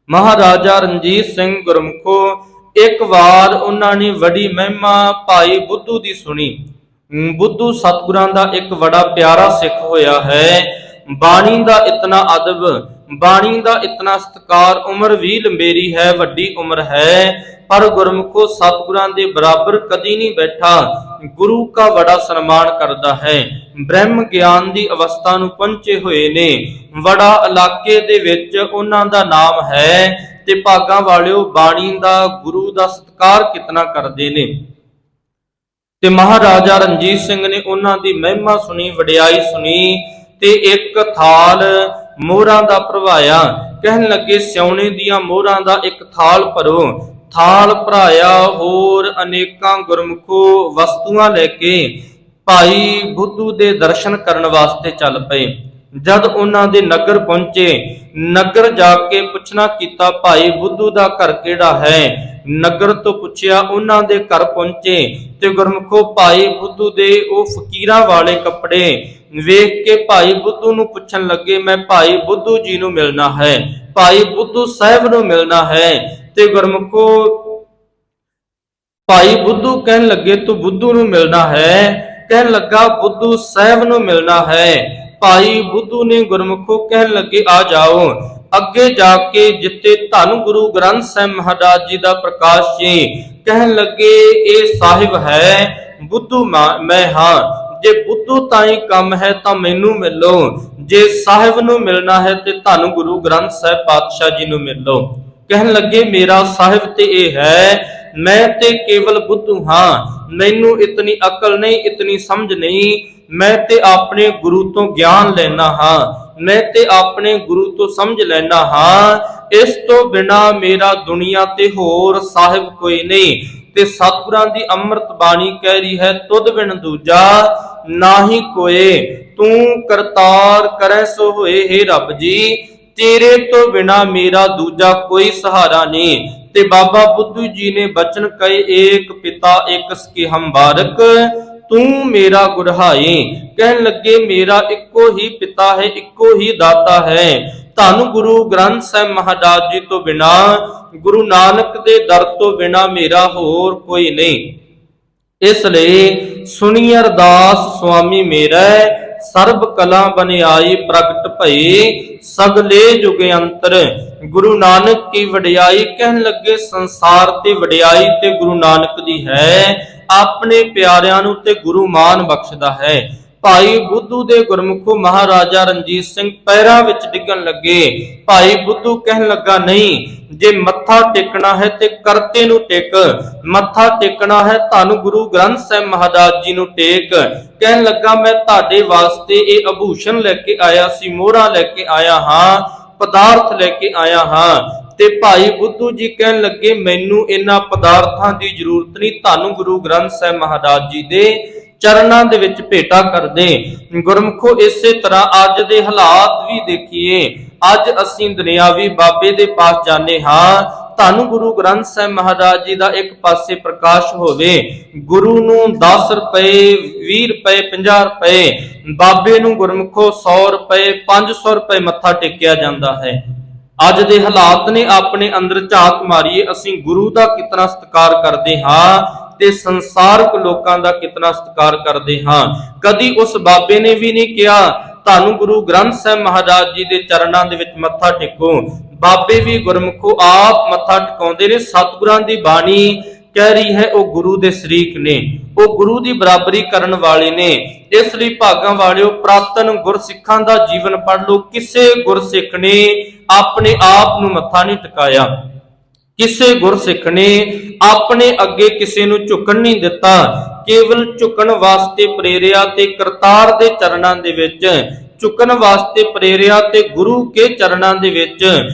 ਮਹਾਰਾਜਾ ਰਣਜੀਤ ਸਿੰਘ ਗੁਰਮੁਖੋ, ਇੱਕ ਵਾਰ ਉਹਨਾਂ ਨੇ ਬੜੀ ਮਹਿਮਾ ਭਾਈ ਬੁੱਧੂ ਦੀ ਸੁਣੀ। ਬੁੱਧੂ ਸਤਿਗੁਰਾਂ ਦਾ ਇੱਕ ਬੜਾ ਪਿਆਰਾ ਸਿੱਖ ਹੋਇਆ ਹੈ। ਬਾਣੀ ਦਾ ਇਤਨਾ ਅਦਬ, ਬਾਣੀ ਦਾ ਇਤਨਾ ਸਤਿਕਾਰ, ਉਮਰ ਵੀ ਲੰਬੇਰੀ ਹੈ, ਵੱਡੀ ਉਮਰ ਹੈ, ਪਰ ਗੁਰਮੁਖੋ ਸਤਿਗੁਰਾਂ ਦੇ ਬਰਾਬਰ ਕਦੀ ਨਹੀਂ ਬੈਠਾ। ਗੁਰੂ का बड़ा ਸਨਮਾਨ ਕਰਦਾ ਹੈ। ਬ੍ਰਹਮ ਗਿਆਨ ਦੀ ਅਵਸਥਾ ਨੂੰ ਪਹੁੰਚੇ ਹੋਏ ਨੇ। ਬੜਾ ਇਲਾਕੇ ਦੇ ਵਿੱਚ ਉਹਨਾਂ ਦਾ ਨਾਮ ਹੈ ਤੇ ਭਾਗਾਂ ਵਾਲਿਓ ਬਾਣੀ ਦਾ, ਗੁਰੂ ਦਾ ਸਤਿਕਾਰ ਕਿਤਨਾ ਕਰਦੇ ਨੇ। ਤੇ ਮਹਾਰਾਜਾ ਰਣਜੀਤ ਸਿੰਘ ਨੇ ਉਹਨਾਂ ਦੀ ਮਹਿਮਾ ਸੁਣੀ, ਵਡਿਆਈ ਸੁਣੀ ਤੇ ਇੱਕ ਥਾਲ ਮੋਹਰਾਂ ਦਾ ਭਰਵਾਇਆ। ਕਹਿਣ ਲੱਗੇ ਸਿਉਣੇ ਦੀਆਂ ਮੋਹਰਾਂ ਦਾ ਇੱਕ ਥਾਲ ਭਰੋ। ਥਾਲ ਭਰਾਇਆ, ਹੋਰ ਅਨੇਕਾਂ ਗੁਰਮੁਖੋ ਵਸਤੂਆਂ ਲੈ ਕੇ ਭਾਈ ਬੁੱਧੂ ਦੇ ਦਰਸ਼ਨ ਕਰਨ ਵਾਸਤੇ ਚੱਲ ਪਏ। ਜਦ ਉਹਨਾਂ ਦੇ ਨਗਰ ਪਹੁੰਚੇ, ਨਗਰ ਜਾ ਕੇ ਪੁੱਛਣਾ ਕੀਤਾ ਭਾਈ ਬੁੱਧੂ ਦਾ ਘਰ ਕਿਹੜਾ ਹੈ। ਨਗਰ ਤੋਂ ਪੁੱਛਿਆ, ਉਹਨਾਂ ਦੇ ਘਰ ਪਹੁੰਚੇ ਤੇ ਗੁਰਮੁਖੋ ਭਾਈ ਬੁੱਧੂ ਦੇ ਉਹ ਫਕੀਰਾਂ ਵਾਲੇ ਕੱਪੜੇ ਵੇਖ ਕੇ ਭਾਈ ਬੁੱਧੂ ਨੂੰ ਪੁੱਛਣ ਲੱਗੇ, ਮੈਂ ਭਾਈ ਬੁੱਧੂ ਜੀ ਨੂੰ ਮਿਲਣਾ ਹੈ, ਭਾਈ ਬੁੱਧੂ ਸਾਹਿਬ ਨੂੰ ਮਿਲਣਾ ਹੈ। ਤੇ ਗੁਰਮੁਖੋ ਭਾਈ ਬੁੱਧੂ ਕਹਿਣ ਲੱਗੇ ਤੂੰ ਬੁੱਧੂ ਨੂੰ ਮਿਲਣਾ ਹੈ? ਕਹਿਣ ਲੱਗਾ ਬੁੱਧੂ ਸਾਹਿਬ ਨੂੰ ਮਿਲਣਾ ਹੈ। ਭਾਈ ਬੁੱਧੂ ਨੇ ਗੁਰਮੁਖੋ ਕਹਿਣ ਲੱਗੇ ਆ ਜਾਓ। ਅੱਗੇ ਜਾ ਕੇ ਜਿੱਤੇ ਧੰਨ ਗੁਰੂ ਗ੍ਰੰਥ ਸਾਹਿਬ ਮਹਾਰਾਜ ਜੀ ਦਾ ਪ੍ਰਕਾਸ਼ ਸੀ, ਕਹਿਣ ਲੱਗੇ ਇਹ ਸਾਹਿਬ ਹੈ, ਬੁੱਧੂ ਮੈਂ ਹਾਂ। ਜੇ ਬੁੱਧੂ ਤਾਈਂ ਕੰਮ ਹੈ ਤਾਂ ਮੈਨੂੰ ਮਿਲੋ, ਜੇ ਸਾਹਿਬ ਨੂੰ ਮਿਲਣਾ ਹੈ ਤੇ ਧੰਨ ਗੁਰੂ ਗ੍ਰੰਥ ਸਾਹਿਬ ਪਾਤਸ਼ਾਹ ਜੀ ਨੂੰ ਮਿਲੋ। ਕਹਿਣ ਲੱਗੇ ਮੇਰਾ ਸਾਹਿਬ ਤੇ ਇਹ ਹੈ, ਮੈਂ ਤੇ ਕੇਵਲ ਬੁੱਧੂ ਹਾਂ, ਮੈਨੂੰ ਇਤਨੀ ਅਕਲ ਨਹੀਂ, ਇਤਨੀ ਸਮਝ ਨਹੀਂ। ਮੈਂ ਤੇ ਆਪਣੇ ਗੁਰੂ ਤੋਂ ਗਿਆਨ ਲੈਣਾ ਹਾਂ, ਮੈਂ ਤੇ ਆਪਣੇ ਗੁਰੂ ਤੋਂ ਸਮਝ ਲੈਣਾ ਹਾਂ। ਇਸ ਤੋਂ ਬਿਨਾ ਮੇਰਾ ਦੁਨੀਆ ਤੇ ਹੋਰ ਸਾਹਿਬ ਕੋਈ ਨਹੀਂ। ਤੇ ਸਤਿਗੁਰਾਂ ਦੀ ਅੰਮ੍ਰਿਤ ਬਾਣੀ ਕਹਿ ਰਹੀ ਹੈ, ਤੁਧ ਬਿਨ ਦੂਜਾ ਨਾਹੀ ਕੋਏ, ਤੂੰ ਕਰਤਾਰ ਕਰੈ ਸੋ ਹੋਏ। हे ਰੱਬ ਜੀ, ਤੇਰੇ ਤੋਂ ਬਿਨਾ ਮੇਰਾ ਦੂਜਾ ਕੋਈ ਸਹਾਰਾ ਨਹੀਂ। ਤੇ ਬਾਬਾ ਬੁੱਧੂ ਜੀ ਨੇ ਬਚਨ ਕਹੇ, ਏਕ ਪਿਤਾ ਏਕ ਸਕੇ ਹਮ ਬਾਰਕ, ਤੂੰ ਮੇਰਾ ਗੁਰਹਾਏ। ਕਹਿਣ ਲੱਗੇ ਮੇਰਾ ਇੱਕੋ ਹੀ ਪਿਤਾ ਹੈ, ਇੱਕੋ ਹੀ ਦਾਤਾ ਹੈ। ਧੰਨ ਗੁਰੂ ਗ੍ਰੰਥ ਸਾਹਿਬ ਮਹਾਰਾਜ ਜੀ ਤੋਂ ਬਿਨਾ, ਗੁਰੂ ਨਾਨਕ ਦੇ ਦਰ ਤੋਂ ਬਿਨਾ ਮੇਰਾ ਹੋਰ ਕੋਈ ਨਹੀਂ। ਇਸ ਲਈ ਸੁਣੀ ਅਰਦਾਸ ਸੁਆਮੀ ਮੇਰਾ, ਸਰਬ ਕਲਾ ਬਨਿਆਈ ਪ੍ਰਗਟ ਭਈ, ਸਗਲੇ ਜੁਗ ਅੰਤਰ। ਗੁਰੂ ਨਾਨਕ ਕੀ ਵਡਿਆਈ। ਕਹਿਣ ਲੱਗੇ ਸੰਸਾਰ ਤੇ ਵਡਿਆਈ ਤੇ ਗੁਰੂ ਨਾਨਕ ਦੀ ਹੈ, ਆਪਣੇ ਪਿਆਰਿਆਂ ਨੂੰ ਤੇ ਗੁਰੂ ਮਾਨ ਬਖਸ਼ਦਾ ਹੈ। ਭਾਈ ਬੁੱਧੂ ਦੇ ਗੁਰਮੁਖੋ ਮਹਾਰਾਜਾ ਰਣਜੀਤ ਸਿੰਘ ਪੈਰਾਂ ਵਿੱਚ ਡਿੱਗਣ ਲੱਗੇ। ਭਾਈ ਬੁੱਧੂ ਕਹਿਣ ਲੱਗਾ, ਨਹੀਂ, ਜੇ ਮੱਥਾ ਟੇਕਣਾ ਹੈ ਤੇ ਕਰਤੇ ਨੂੰ ਟੇਕ, ਮੱਥਾ ਟੇਕਣਾ ਹੈ ਧੰਨ ਗੁਰੂ ਗ੍ਰੰਥ ਸਾਹਿਬ ਮਹਾਰਾਜ ਜੀ ਨੂੰ ਟੇਕ। ਕਹਿਣ ਲੱਗਾ ਮੈਂ ਤੁਹਾਡੇ ਵਾਸਤੇ ਇਹ ਆਭੂਸ਼ਣ ਲੈ ਕੇ ਆਇਆ ਸੀ, ਮੋਹਰਾ ਲੈ ਕੇ ਆਇਆ ਹਾਂ, ਪਦਾਰਥ ਲੈ ਕੇ ਆਇਆ ਹਾਂ। ਤੇ ਭਾਈ ਬੁੱਧੂ ਜੀ ਕਹਿਣ ਲੱਗੇ ਮੈਨੂੰ ਇਹਨਾਂ ਪਦਾਰਥਾਂ ਦੀ ਜ਼ਰੂਰਤ ਨਹੀਂ, ਧੰਨ ਗੁਰੂ ਗ੍ਰੰਥ ਸਾਹਿਬ ਮਹਾਰਾਜ ਜੀ ਦੇ ਚਰਨਾਂ ਦੇ ਵਿੱਚ ਭੇਟਾ ਕਰਦੇ। ਗੁਰਮੁਖੋ ਇਸੇ ਤਰ੍ਹਾਂ ਅੱਜ ਦੇ ਹਾਲਾਤ ਵੀ ਦੇਖੀਏ। ਅੱਜ ਅਸੀਂ ਦੁਨਿਆਵੀ ਬਾਬੇ ਦੇ ਪਾਸ ਜਾਂਦੇ ਹਾਂ, ਧੰਨ ਗੁਰੂ ਗ੍ਰੰਥ ਸਾਹਿਬ ਮਹਾਰਾਜ ਜੀ ਦਾ ਇੱਕ ਪਾਸੇ ਪ੍ਰਕਾਸ਼ ਹੋਵੇ, ਗੁਰੂ ਨੂੰ 10 ਰੁਪਏ 20 ਰੁਪਏ 50 ਰੁਪਏ, ਬਾਬੇ ਨੂੰ ਗੁਰਮੁਖੋ 100 ਰੁਪਏ 500 ਰੁਪਏ ਮੱਥਾ ਟੇਕਿਆ ਜਾਂਦਾ ਹੈ। ਅੱਜ ਦੇ ਹਾਲਾਤ ਨੇ ਆਪਣੇ ਅੰਦਰ ਝਾਤ ਮਾਰੀਏ, ਅਸੀਂ ਗੁਰੂ ਦਾ ਕਿਤਨਾ ਸਤਿਕਾਰ ਕਰਦੇ ਹਾਂ ਤੇ ਸੰਸਾਰਕ ਲੋਕਾਂ ਦਾ ਕਿਤਨਾ ਸਤਿਕਾਰ ਕਰਦੇ ਹਾਂ। ਕਦੀ ਉਸ ਬਾਬੇ ਨੇ ਵੀ ਨਹੀਂ ਕਿਹਾ ਧੰਨ ਗੁਰੂ ਗ੍ਰੰਥ ਸਾਹਿਬ ਮਹਾਰਾਜ ਜੀ ਦੇ ਚਰਨਾਂ ਦੇ ਵਿੱਚ ਮੱਥਾ ਟੇਕੋ। ਬਾਬੇ ਵੀ ਗੁਰਮੁਖੋ ਆਪ ਮੱਥਾ ਟਿਕਾਉਂਦੇ ਨੇ। ਸਤਿਗੁਰਾਂ ਦੀ ਬਾਣੀ ਕਹਿ ਰਹੀ ਹੈ ਉਹ ਗੁਰੂ ਦੇ ਸ਼ਰੀਕ ਨੇ, ਉਹ ਗੁਰੂ ਦੀ ਬਰਾਬਰੀ ਕਰਨ ਵਾਲੇ ਨੇ। ਇਸ ਲਈ ਭਾਗਾਂ ਵਾਲਿਓ, ਪ੍ਰਾਤਨ ਗੁਰਸਿੱਖਾਂ ਦਾ ਜੀਵਨ ਪੜ੍ਹ ਲਓ। ਕਿਸੇ ਗੁਰਸਿੱਖ ਨੇ ਆਪਣੇ ਆਪ ਨੂੰ ਮੱਥਾ ਨਹੀਂ ਟਿਕਾਇਆ, ਕਿਸੇ ਗੁਰਸਿੱਖ ਨੇ ਆਪਣੇ ਅੱਗੇ ਕਿਸੇ ਨੂੰ ਝੁਕਣ ਨਹੀਂ ਦਿੱਤਾ, ਕੇਵਲ ਝੁਕਣ ਵਾਸਤੇ ਪ੍ਰੇਰਿਆ ਤੇ ਕਰਤਾਰ ਦੇ ਚਰਨਾਂ ਦੇ ਵਿੱਚ ਝੁਕਣ ਵਾਸਤੇ ਪ੍ਰੇਰਿਆ ਤੇ ਗੁਰੂ ਕੇ ਚਰਨਾਂ ਦੇ ਵਿੱਚ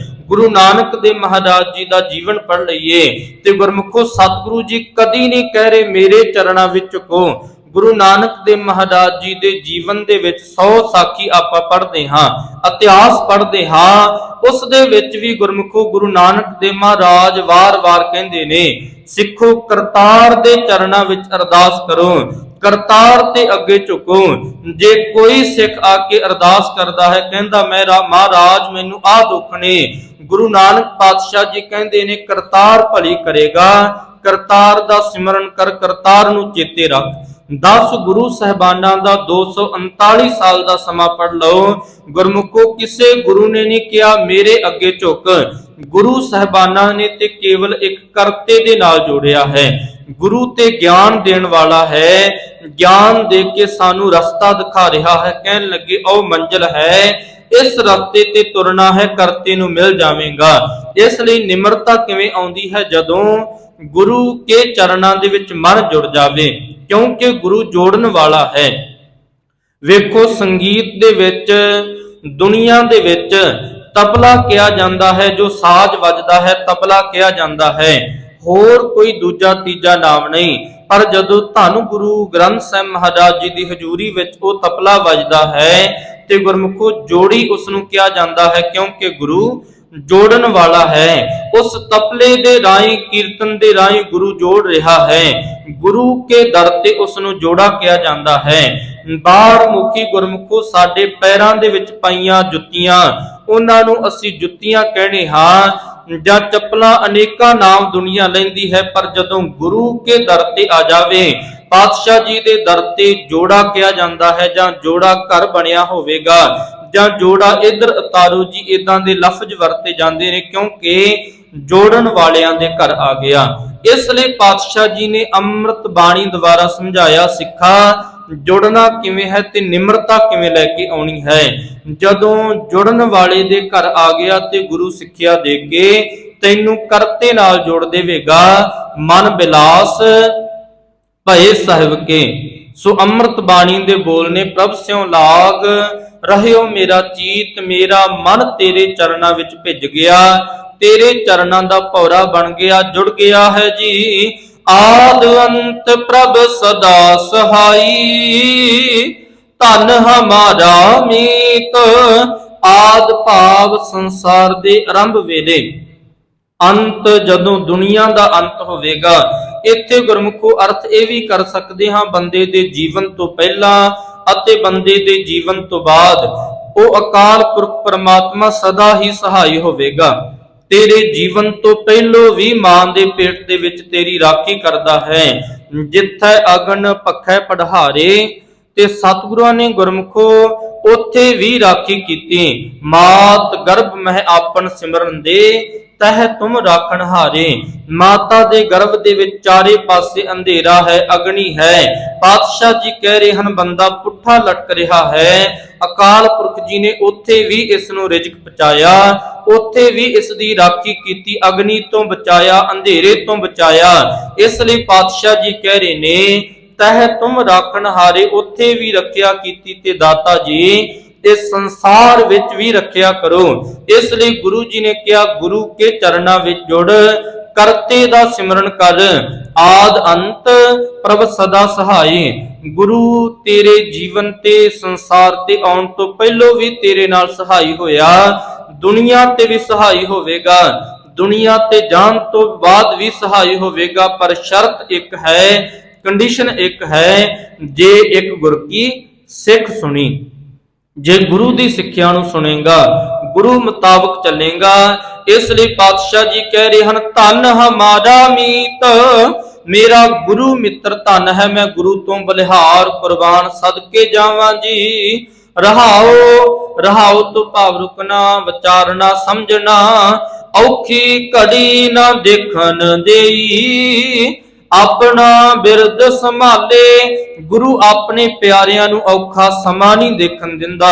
ਗੁਰੂ ਨਾਨਕ ਦੇ ਮਹਾਰਾਜ ਜੀ ਦਾ ਜੀਵਨ ਪੜ੍ਹ ਲਈਏ ਤੇ ਗੁਰਮੁਖੋ ਸਤਿਗੁਰੂ ਜੀ ਕਦੀ ਨਹੀਂ ਕਹਿ ਰਹੇ ਮੇਰੇ ਚਰਨਾਂ ਵਿੱਚ ਝੁਕੋ। ਗੁਰੂ ਨਾਨਕ ਦੇ ਮਹਾਰਾਜ ਜੀ ਦੇ ਜੀਵਨ ਦੇ ਵਿੱਚ 100 ਸਾਖੀ ਆਪਾਂ ਪੜ੍ਹਦੇ ਹਾਂ, ਇਤਿਹਾਸ ਪੜ੍ਹਦੇ ਹਾਂ, ਉਸ ਦੇ ਵਿੱਚ ਵੀ ਗੁਰਮੁਖੋ ਗੁਰੂ ਨਾਨਕ ਦੇ ਮਹਾਰਾਜ ਵਾਰ-ਵਾਰ ਕਹਿੰਦੇ ਨੇ ਸਿੱਖੋ ਕਰਤਾਰ ਦੇ ਚਰਨਾਂ ਵਿੱਚ ਅਰਦਾਸ ਕਰੋ, ਕਰਤਾਰ ਤੇ ਅੱਗੇ ਝੁਕੋ। ਜੇ ਕੋਈ ਸਿੱਖ ਆ ਕੇ ਅਰਦਾਸ ਕਰਦਾ ਹੈ, ਕਹਿੰਦਾ ਮੇਰਾ ਮਹਾਰਾਜ ਮੈਨੂੰ ਆਹ ਦੁੱਖ ਨੇ, ਗੁਰੂ ਨਾਨਕ ਪਾਤਸ਼ਾਹ ਜੀ ਕਹਿੰਦੇ ਨੇ ਕਰਤਾਰ ਭਲੀ ਕਰੇਗਾ, ਕਰਤਾਰ ਦਾ ਸਿਮਰਨ ਕਰ, ਕਰਤਾਰ ਨੂੰ ਚੇਤੇ ਰੱਖ। 10 ਗੁਰੂ ਸਾਹਿਬਾਨਾਂ ਦਾ 239 ਸਾਲ ਦਾ ਸਮਾਂ ਪੜ ਲਓ। ਗੁਰਮੁਖੋ ਕਿਸੇ ਗੁਰੂ ਨੇ ਨਹੀਂ ਕਿਹਾ ਮੇਰੇ ਅੱਗੇ ਝੁਕ। ਗੁਰੂ ਸਾਹਿਬਾਨਾਂ ਨੇ ਤੇ ਕੇਵਲ ਇੱਕ ਕਰਤੇ ਦੇ ਨਾਲ ਜੋੜਿਆ ਹੈ। ਗੁਰੂ ਤੇ ਗਿਆਨ ਦੇਣ ਵਾਲਾ ਹੈ, ਗਿਆਨ ਦੇ ਕੇ ਸਾਨੂੰ ਰਸਤਾ ਦਿਖਾ ਰਿਹਾ ਹੈ। ਕਹਿਣ ਲੱਗੇ ਉਹ ਮੰਜ਼ਿਲ ਹੈ, ਇਸ ਰਸਤੇ ਤੇ ਤੁਰਨਾ ਹੈ, ਕਰਤੇ ਨੂੰ ਮਿਲ ਜਾਵੇਗਾ। ਇਸ ਲਈ ਨਿਮਰਤਾ ਕਿਵੇਂ ਆਉਂਦੀ ਹੈ? ਜਦੋਂ ਗੁਰੂ ਕੇ ਚਰਨਾਂ ਦੇ ਵਿੱਚ ਮਨ ਜੁੜ ਜਾਵੇ, ਕਿਉਂਕਿ ਗੁਰੂ ਜੋੜਨ ਵਾਲਾ ਹੈ। ਵੇਖੋ ਸੰਗੀਤ ਦੇ ਵਿੱਚ ਦੁਨੀਆ ਦੇ ਵਿੱਚ ਤਬਲਾ ਕਿਹਾ ਜਾਂਦਾ ਹੈ, ਜੋ ਸਾਜ਼ ਵੱਜਦਾ ਹੈ ਤਬਲਾ ਕਿਹਾ ਜਾਂਦਾ ਹੈ, ਹੋਰ ਕੋਈ ਦੂਜਾ ਤੀਜਾ ਨਾਮ ਨਹੀਂ। ਪਰ ਜਦੋਂ ਧੰਨ ਗੁਰੂ ਗ੍ਰੰਥ ਸਾਹਿਬ ਮਹਾਰਾਜ ਜੀ ਦੀ ਹਜ਼ੂਰੀ ਵਿੱਚ ਉਹ ਤਬਲਾ ਵੱਜਦਾ ਹੈ ਤੇ ਗੁਰਮੁਖੋ ਜੋੜੀ ਉਸ ਨੂੰ ਕਿਹਾ ਜਾਂਦਾ ਹੈ, ਕਿਉਂਕਿ ਗੁਰੂ ਜੋੜਨ ਵਾਲਾ ਹੈ। ਉਸ ਤਬਲੇ ਦੇ ਰਾਹੀਂ, ਕੀਰਤਨ ਦੇ ਰਾਹੀਂ ਗੁਰੂ ਜੋੜ ਰਿਹਾ ਹੈ। ਗੁਰੂ ਕੇ ਦਰ ਤੇ ਉਸ ਨੂੰ ਜੋੜਾ ਕਿਹਾ ਜਾਂਦਾ ਹੈ। ਬਾੜ ਮੁਖੀ ਗੁਰਮੁਖੋ ਸਾਡੇ ਪੈਰਾਂ ਦੇ ਵਿੱਚ ਪਾਈਆਂ ਜੁੱਤੀਆਂ, ਉਹਨਾਂ ਨੂੰ ਅਸੀਂ ਜੁੱਤੀਆਂ ਕਹਿੰਦੇ ਹਾਂ, ਜਾਂ ਚੱਪਲਾਂ, ਅਨੇਕਾਂ ਨਾਮ ਦੁਨੀਆ ਲੈਂਦੀ ਹੈ, ਪਰ ਜਦੋਂ ਗੁਰੂ ਕੇ ਦਰ ਤੇ ਆ ਜਾਵੇ, ਪਾਤਸ਼ਾਹ ਜੀ ਦੇ ਦਰ ਤੇ ਜੋੜਾ ਕਿਹਾ ਜਾਂਦਾ ਹੈ, ਜਾਂ ਜੋੜਾ ਘਰ ਬਣਿਆ ਹੋਵੇਗਾ, ਜਾਂ ਜੋੜਾ ਇਧਰ ਉਤਾਰੋ ਜੀ, ਇਦਾਂ ਦੇ ਲਫ਼ਜ਼ ਵਰਤੇ ਜਾਂਦੇ ਨੇ, ਕਿਉਂਕਿ ਜੋੜਨ ਵਾਲਿਆਂ ਦੇ ਘਰ ਆ ਗਿਆ। ਇਸ ਲਈ ਪਾਤਸ਼ਾਹ ਜੀ ਨੇ ਅੰਮ੍ਰਿਤ ਬਾਣੀ ਦੁਆਰਾ ਸਮਝਾਇਆ ਸਿੱਖਾ ਜੁੜਨਾ ਕਿਵੇਂ ਹੈ ਤੇ ਨਿਮਰਤਾ ਕਿਵੇਂ ਲੈ ਕੇ ਆਉਣੀ ਹੈ। ਜਦੋਂ ਜੁੜਨ ਵਾਲੇ ਦੇ ਘਰ ਆ ਗਿਆ ਤੇ ਗੁਰੂ ਸਿੱਖਿਆ ਦੇ ਕੇ ਤੈਨੂੰ ਕਰਤੇ ਨਾਲ ਜੋੜ ਦੇਵੇਗਾ। ਮਨ ਬਿਲਾਸ ਭਏ ਸਾਹਿਬ ਕੇ। ਸੋ ਅੰਮ੍ਰਿਤ ਬਾਣੀ ਦੇ ਬੋਲ ਨੇ, ਪ੍ਰਭ ਸਿਉ ਲਾਗ ਰਹਿਓ ਮੇਰਾ ਚੀਤ, ਮੇਰਾ ਮਨ ਤੇਰੇ ਚਰਨਾਂ ਵਿੱਚ ਭਿੱਜ ਗਿਆ, ਤੇਰੇ ਚਰਨਾਂ ਦਾ ਭੌਰਾ ਬਣ ਗਿਆ, ਜੁੜ ਗਿਆ ਹੈ ਜੀ। ਆਦ ਅੰਤ ਪ੍ਰਭ ਸਦਾ ਸਹਾਈ, ਧਨ ਹਮਾਰਾ ਮੀਤ। ਆਦ ਭਾਵ ਸੰਸਾਰ ਦੇ ਆਰੰਭ ਵੇਲੇ, ਅੰਤ ਜਦੋਂ ਦੁਨੀਆ ਦਾ ਅੰਤ ਹੋਵੇਗਾ। ਇੱਥੇ ਗੁਰਮੁਖੋ ਅਰਥ ਇਹ ਵੀ ਕਰ ਸਕਦੇ ਹਾਂ, ਬੰਦੇ ਦੇ ਜੀਵਨ ਤੋਂ ਪਹਿਲਾਂ ਅਤੇ ਬੰਦੇ ਦੇ ਜੀਵਨ ਤੋਂ ਬਾਅਦ ਉਹ ਅਕਾਲ ਪੁਰਖ ਪਰਮਾਤਮਾ ਸਦਾ ਹੀ ਸਹਾਈ ਹੋਵੇਗਾ। ਤੇਰੇ ਜੀਵਨ ਤੋਂ ਪਹਿਲੋਂ ਵੀ ਮਾਂ ਦੇ ਪੇਟ ਦੇ ਵਿੱਚ ਤੇਰੀ ਰਾਖੀ ਕਰਦਾ ਹੈ। ਜਿੱਥੇ ਅਗਨ ਪੱਖੈ ਪੜਹਾਰੇ, ਤੇ ਸਤਿਗੁਰਾਂ ਨੇ ਗੁਰਮੁਖੋ ਉੱਥੇ ਵੀ ਰਾਖੀ ਕੀਤੀ। ਮਾਤ ਗਰਭ ਮਹਿ ਆਪਨ ਸਿਮਰਨ ਦੇ, ਤਹ ਤੁਮ ਰਾਖਣ ਹਾਰੇ। ਮਾਤਾ ਦੇ ਗਰਭ ਦੇ ਵਿੱਚ ਚਾਰੇ ਪਾਸੇ ਅੰਧੇਰਾ ਹੈ, ਅਗਨੀ ਹੈ। ਪਾਤਸ਼ਾਹ ਜੀ ਕਹਿ ਰਹੇ ਹਨ, ਬੰਦਾ ਪੁੱਠਾ ਲਟਕ ਰਿਹਾ ਹੈ। ਅਕਾਲ ਪੁਰਖ ਜੀ ਨੇ ਉੱਥੇ ਵੀ ਇਸ ਨੂੰ ਰਿਜ਼ਕ ਪਹੁੰਚਾਇਆ, ਉੱਥੇ ਵੀ ਇਸ ਦੀ ਰਾਖੀ ਕੀਤੀ, ਅਗਨੀ ਤੋਂ ਬਚਾਇਆ, ਅੰਧੇਰੇ ਤੋਂ ਬਚਾਇਆ। ਇਸ ਲਈ ਪਾਤਸ਼ਾਹ ਜੀ ਕਹਿ ਰਹੇ ਨੇ, ਤਹ ਤੁਮ ਰਾਖਣ ਹਾਰੇ, ਉੱਥੇ ਵੀ ਰੱਖਿਆ ਕੀਤੀ ਤੇ ਦਾਤਾ ਜੀ ਇਸ ਸੰਸਾਰ ਵਿੱਚ ਵੀ ਰੱਖਿਆ ਕਰੋ। ਇਸ ਲਈ ਗੁਰੂ ਜੀ ਨੇ ਕਿਹਾ, ਗੁਰੂ ਕੇ ਚਰਨਾਂ ਵਿੱਚ ਜੁੜ, ਕਰਤੇ ਦਾ ਸਿਮਰਨ ਕਰ। ਆਦ ਅੰਤ ਪ੍ਰਭ ਸਦਾ ਸਹਾਈ। ਗੁਰੂ ਤੇਰੇ ਜੀਵਨ ਤੇ ਸੰਸਾਰ ਤੇ ਆਉਣ ਤੋਂ ਪਹਿਲੋਂ ਵੀ ਤੇਰੇ ਨਾਲ ਸਹਾਈ ਹੋਇਆ, ਦੁਨੀਆ ਤੇ ਵੀ ਸਹਾਈ ਹੋਵੇਗਾ, ਦੁਨੀਆ ਤੇ ਜਾਣ ਤੋਂ ਬਾਅਦ ਵੀ ਸਹਾਈ ਹੋਵੇਗਾ। ਪਰ ਸ਼ਰਤ ਇੱਕ ਹੈ, ਕੰਡੀਸ਼ਨ ਇੱਕ ਹੈ, ਜੇ ਇੱਕ ਗੁਰ ਕੀ ਸਿੱਖ ਸੁਣੀ। ਜੇ ਗੁਰੂ ਦੀ ਸਿੱਖਿਆ ਨੂੰ ਸੁਣੇਗਾ, ਗੁਰੂ ਮੁਤਾਬਕ ਚੱਲੇਗਾ। ਇਸ ਲਈ ਪਾਤਸ਼ਾਹ ਜੀ ਕਹਿ ਰਹੇ ਹਨ, ਧਨ ਹਮਾਰਾ ਮੀਤ, ਮੇਰਾ ਗੁਰੂ ਮਿੱਤਰ ਧਨ ਹੈ, ਮੈਂ ਗੁਰੂ ਤੋਂ ਬਲਿਹਾਰ ਕੁਰਬਾਨ ਸਦਕੇ ਜਾਵਾਂ ਜੀ। ਰਹਾਓ ਰਹਾਓ ਤੋਂ ਭਾਵ ਰੁਕਣਾ, ਵਿਚਾਰਨਾ, ਸਮਝਣਾ, ਔਖੀ ਘੜੀ ਨਾ ਦੇਖਣ ਦੇਈ, ਆਪਣਾ ਬਿਰਦ ਸੰਭਾਲੇ। ਗੁਰੂ ਆਪਣੇ ਪਿਆਰਿਆਂ ਨੂੰ ਔਖਾ ਸਮਾਂ ਨਹੀਂ ਦੇਖਣ ਦਿੰਦਾ,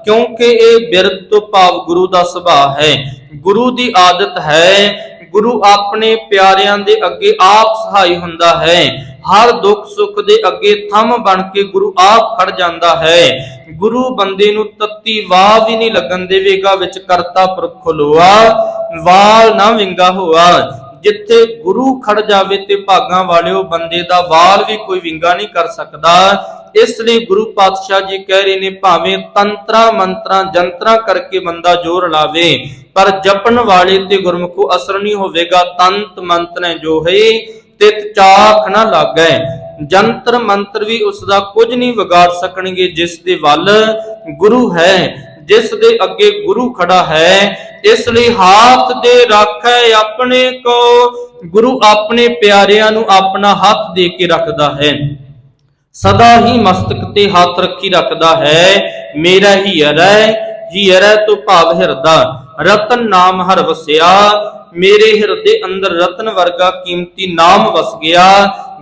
ਕਿਉਂਕਿ ਇਹ ਬਿਰਦ ਤੋਂ ਭਾਵ ਗੁਰੂ ਦਾ ਸੁਭਾਅ ਹੈ, ਗੁਰੂ ਦੀ ਆਦਤ ਹੈ। ਗੁਰੂ ਆਪਣੇ ਪਿਆਰਿਆਂ ਦੇ ਅੱਗੇ ਆਪ ਸਹਾਈ ਹੁੰਦਾ ਹੈ। ਹਰ ਦੁੱਖ ਸੁੱਖ ਦੇ ਅੱਗੇ ਥੰਮ ਬਣ ਕੇ ਗੁਰੂ ਆਪ ਖੜ ਜਾਂਦਾ ਹੈ। ਗੁਰੂ ਬੰਦੇ ਨੂੰ ਤੱਤੀ ਵਾਹ ਵੀ ਨਹੀਂ ਲੱਗਣ ਦੇਵੇਗਾ, ਵਿੱਚ ਕਰਤਾ ਪੁਰਖ ਖਲੋਆ, ਵਾਲ ਨਾ ਵਿੰਗਾ ਹੋਆ। ਜਿੱਥੇ ਗੁਰੂ ਖੜ ਜਾਵੇ ਤੇ ਭਾਗਾਂ ਵਾਲਿਓ, ਬੰਦੇ ਦਾ ਵਾਲ ਵੀ ਕੋਈ ਵਿੰਗਾ ਨਹੀਂ ਕਰ ਸਕਦਾ। ਇਸ ਲਈ ਗੁਰੂ ਪਾਤਸ਼ਾਹ ਜੀ ਕਹਿ ਰਹੇ ਨੇ, ਭਾਵੇਂ ਤੰਤਰਾਂ ਮੰਤਰਾਂ ਜੰਤਰਾਂ ਕਰਕੇ ਬੰਦਾ ਜ਼ੋਰ ਲਾਵੇ, ਪਰ ਜਪਣ ਵਾਲੇ ਤੇ ਗੁਰਮੁਖੋ ਅਸਰ ਨਹੀਂ ਹੋਵੇਗਾ। ਤੰਤ ਮੰਤਰ ਜੋ ਹੈ ਤਿਤ ਚਾਖ ਨਾ ਲਾਗੈ। ਜੰਤਰ ਮੰਤਰ ਵੀ ਉਸ ਦਾ ਕੁਝ ਨਹੀਂ ਵਿਗਾੜ ਸਕਣਗੇ, ਜਿਸ ਦੇ ਵੱਲ ਗੁਰੂ ਹੈ, ਜਿਸ ਦੇ ਅੱਗੇ ਗੁਰੂ ਖੜਾ ਹੈ। ਇਸ ਲਈ ਹਾਥ ਦੇ ਰਾਖੈ ਆਪਣੇ ਕੋ, ਗੁਰੂ ਆਪਣੇ ਪਿਆਰਿਆਂ ਨੂੰ ਆਪਣਾ ਹੱਥ ਦੇ ਕੇ ਰੱਖਦਾ ਹੈ, ਸਦਾ ਹੀ ਮਸਤਕ ਤੇ ਹੱਥ ਰੱਖੀ ਰੱਖਦਾ ਹੈ। ਮੇਰਾ ਹੀਅਰੈ, ਹੀਅਰੈ ਤੋਂ ਭਾਵ ਹਿਰਦਾ, ਰਤਨ ਨਾਮ ਹਰ ਵਸਿਆ। ਮੇਰੇ ਹਿਰਦੇ ਅੰਦਰ ਰਤਨ ਵਰਗਾ ਕੀਮਤੀ ਨਾਮ ਵਸ ਗਿਆ।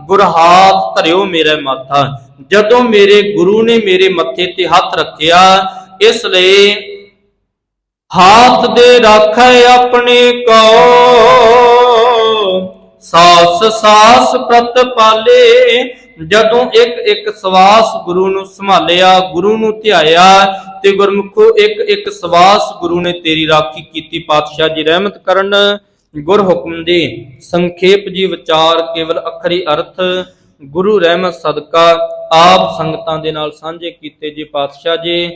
ਗੁਰ ਹਾਥ ਧਰਿਓ ਮੇਰੇ ਮਾਥਾ। ਜਦੋਂ ਮੇਰੇ ਗੁਰੂ ਨੇ ਮੇਰੇ ਮੱਥੇ ਤੇ ਹੱਥ ਰੱਖਿਆ, ਇਸ ਲਈ ਹਾਥ ਦੇ ਰਾਖੈ ਆਪਣੇ ਕੋ, ਸਾਸ ਸਾਸ ਪ੍ਰਤ ਪਾਲੇ। ਜਦੋਂ ਇੱਕ ਇੱਕ ਸਵਾਸ ਗੁਰੂ ਨੂੰ ਸੰਭਾਲਿਆ, ਗੁਰੂ ਨੂੰ ਧਿਆਇਆ, ਤੇ ਗੁਰਮੁਖੋ ਇੱਕ ਇੱਕ ਸਵਾਸ ਗੁਰੂ ਨੇ ਤੇਰੀ ਰਾਖੀ ਕੀਤੀ। ਪਾਤਸ਼ਾਹ ਜੀ ਰਹਿਮਤ ਕਰਨ। ਗੁਰ ਹੁਕਮ ਦੇ ਸੰਖੇਪ ਜੀ ਵਿਚਾਰ, ਕੇਵਲ ਅਖਰੀ ਅਰਥ ਗੁਰੂ ਰਹਿਮਤ ਸਦਕਾ ਆਪ ਸੰਗਤਾਂ ਦੇ ਨਾਲ ਸਾਂਝੇ ਕੀਤੇ ਜੀ। ਪਾਤਸ਼ਾਹ ਜੀ